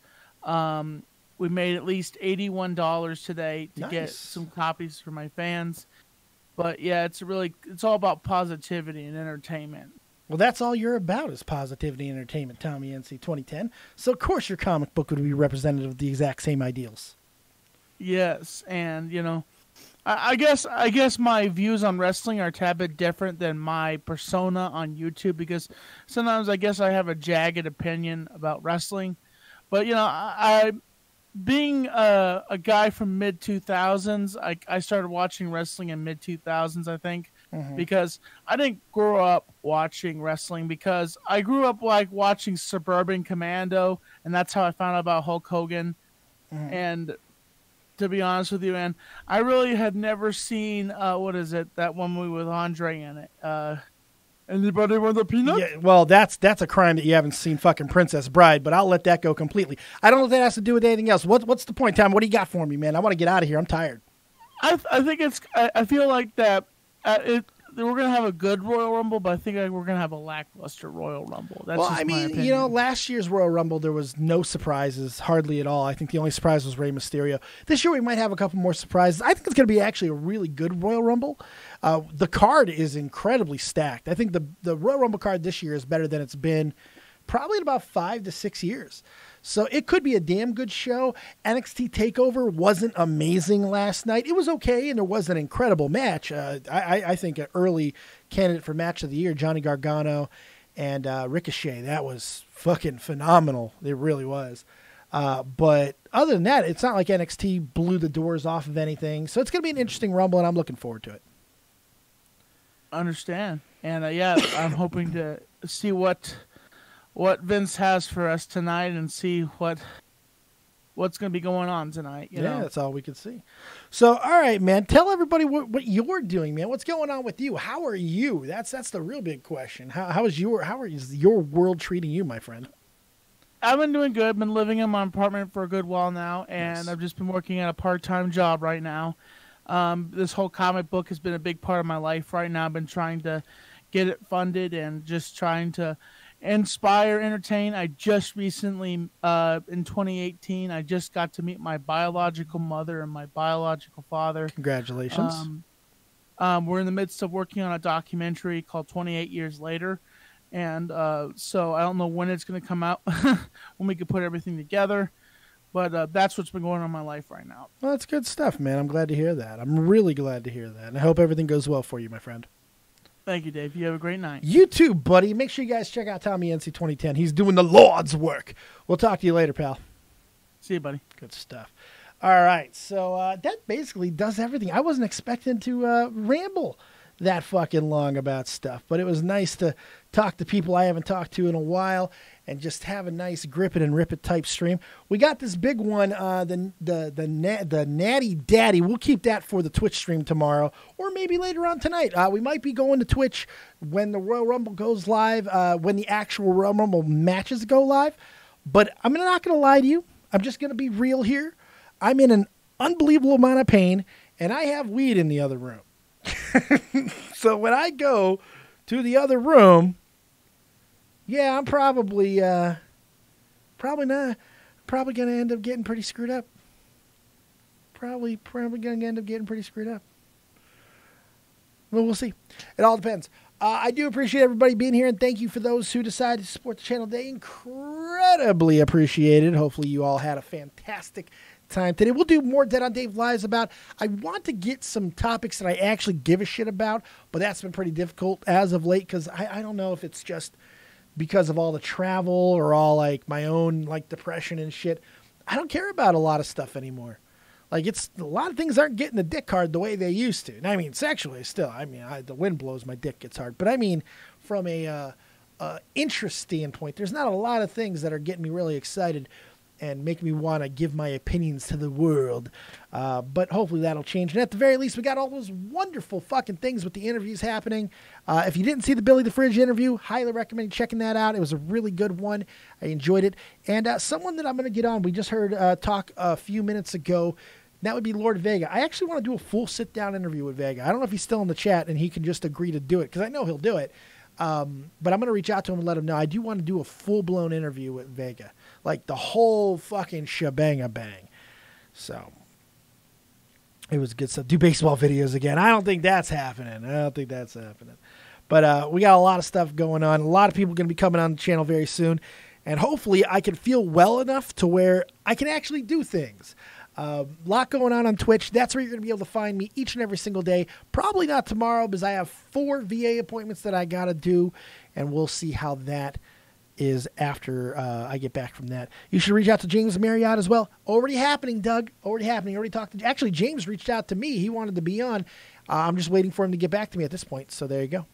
We made at least $81 today to get some copies for my fans. But yeah, it's all about positivity and entertainment. Well, that's all you're about is positivity and entertainment, Tommy NC 2010. So of course your comic book would be representative of the exact same ideals. Yes, and I guess my views on wrestling are a tad bit different than my persona on YouTube, because sometimes I guess I have a jagged opinion about wrestling. But I being a guy from mid 2000s, I started watching wrestling in mid 2000s, I think, because I didn't grow up watching wrestling, because I grew up like watching Suburban Commando, and that's how I found out about Hulk Hogan. And to be honest with you, man, I really had never seen that one movie with Andre in it. Anybody want a peanut? Yeah, well, that's a crime that you haven't seen fucking Princess Bride, but I'll let that go completely. I don't know if that has to do with anything else. What's the point, Tom? What do you got for me, man? I want to get out of here. I'm tired. I think I feel like that we're gonna have a good Royal Rumble, but I think we're gonna have a lackluster Royal Rumble. That's just my opinion. Last year's Royal Rumble there was no surprises, hardly at all. I think the only surprise was Rey Mysterio. This year we might have a couple more surprises. I think it's gonna be actually a really good Royal Rumble. The card is incredibly stacked. I think the Royal Rumble card this year is better than it's been probably in about 5 to 6 years. So it could be a damn good show. NXT TakeOver wasn't amazing last night. It was okay, and there was an incredible match. I think an early candidate for Match of the Year, Johnny Gargano and Ricochet. That was fucking phenomenal. It really was. But other than that, it's not like NXT blew the doors off of anything. So it's going to be an interesting Rumble, and I'm looking forward to it. Understand. And I'm hoping to see what Vince has for us tonight and see what's going to be going on tonight. You know? That's all we could see. So, all right, man, tell everybody what you're doing, man. What's going on with you? How are you? That's the real big question. How is your world treating you, my friend? I've been doing good. I've been living in my apartment for a good while now, and I've just been working at a part-time job right now. This whole comic book has been a big part of my life right now. I've been trying to get it funded and just trying to inspire, entertain. I just recently, in 2018, I just got to meet my biological mother and my biological father. Congratulations. We're in the midst of working on a documentary called 28 Years Later. And so I don't know when it's going to come out, when we can put everything together. But that's what's been going on in my life right now. Well, that's good stuff, man. I'm glad to hear that. I'm really glad to hear that. And I hope everything goes well for you, my friend. Thank you, Dave. You have a great night. You too, buddy. Make sure you guys check out Tommy NC 2010. He's doing the Lord's work. We'll talk to you later, pal. See you, buddy. Good stuff. All right. So that basically does everything. I wasn't expecting to ramble that fucking long about stuff, but it was nice to talk to people I haven't talked to in a while and just have a nice grip it and rip it type stream. We got this big one, the Natty Daddy. We'll keep that for the Twitch stream tomorrow, or maybe later on tonight. We might be going to Twitch when the Royal Rumble goes live, when the actual Royal Rumble matches go live. But I'm not going to lie to you. I'm just going to be real here. I'm in an unbelievable amount of pain, and I have weed in the other room. So when I go to the other room, I'm probably going to end up getting pretty screwed up. Probably going to end up getting pretty screwed up. Well, we'll see. It all depends. I do appreciate everybody being here, and thank you for those who decided to support the channel today. Incredibly appreciated. Hopefully you all had a fantastic time today. We'll do more Dead on Dave lives about. I want to get some topics that I actually give a shit about, but that's been pretty difficult as of late because I don't know if it's just because of all the travel or all like my own like depression and shit. I don't care about a lot of stuff anymore. Like it's a lot of things aren't getting the dick hard the way they used to. And I mean sexually still. I mean the wind blows, my dick gets hard. But I mean from a interest standpoint, there's not a lot of things that are getting me really excited and make me want to give my opinions to the world. But hopefully that'll change. And at the very least, we got all those wonderful fucking things with the interviews happening. If you didn't see the Billy the Fridge interview, highly recommend checking that out. It was a really good one. I enjoyed it. And someone that I'm going to get on, we just heard talk a few minutes ago. That would be Lord Vega. I actually want to do a full sit-down interview with Vega. I don't know if he's still in the chat and he can just agree to do it, because I know he'll do it. But I'm going to reach out to him and let him know. I do want to do a full-blown interview with Vega. Like the whole fucking shebang-a-bang. So it was good stuff. Do baseball videos again. I don't think that's happening. But we got a lot of stuff going on. A lot of people going to be coming on the channel very soon. And hopefully I can feel well enough to where I can actually do things. A lot going on Twitch. That's where you're going to be able to find me each and every single day. Probably not tomorrow because I have 4 VA appointments that I got to do. And we'll see how that is after I get back from that. You should reach out to James Marriott as well. Already happening, Doug. Already happening. Already talked to... Actually, James reached out to me. He wanted to be on. I'm just waiting for him to get back to me at this point. So there you go.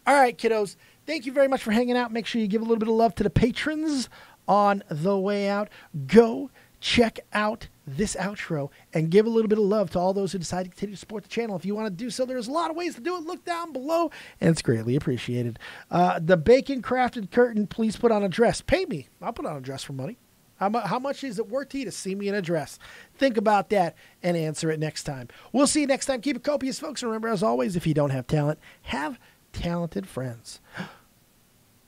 All right, kiddos. Thank you very much for hanging out. Make sure you give a little bit of love to the patrons on the way out. Go check out this outro and give a little bit of love to all those who decide to continue to support the channel. If you want to do so, there's a lot of ways to do it. Look down below, and it's greatly appreciated. The Bacon Crafted Curtain, please put on a dress. Pay me. I'll put on a dress for money. How much is it worth to you to see me in a dress? Think about that and answer it next time. We'll see you next time. Keep it copious, folks. And remember, as always, if you don't have talent, have talented friends.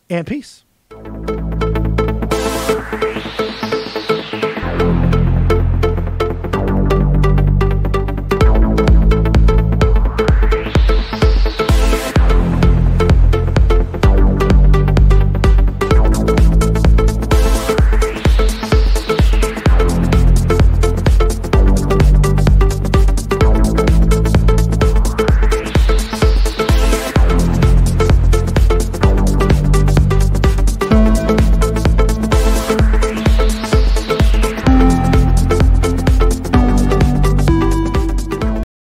And peace.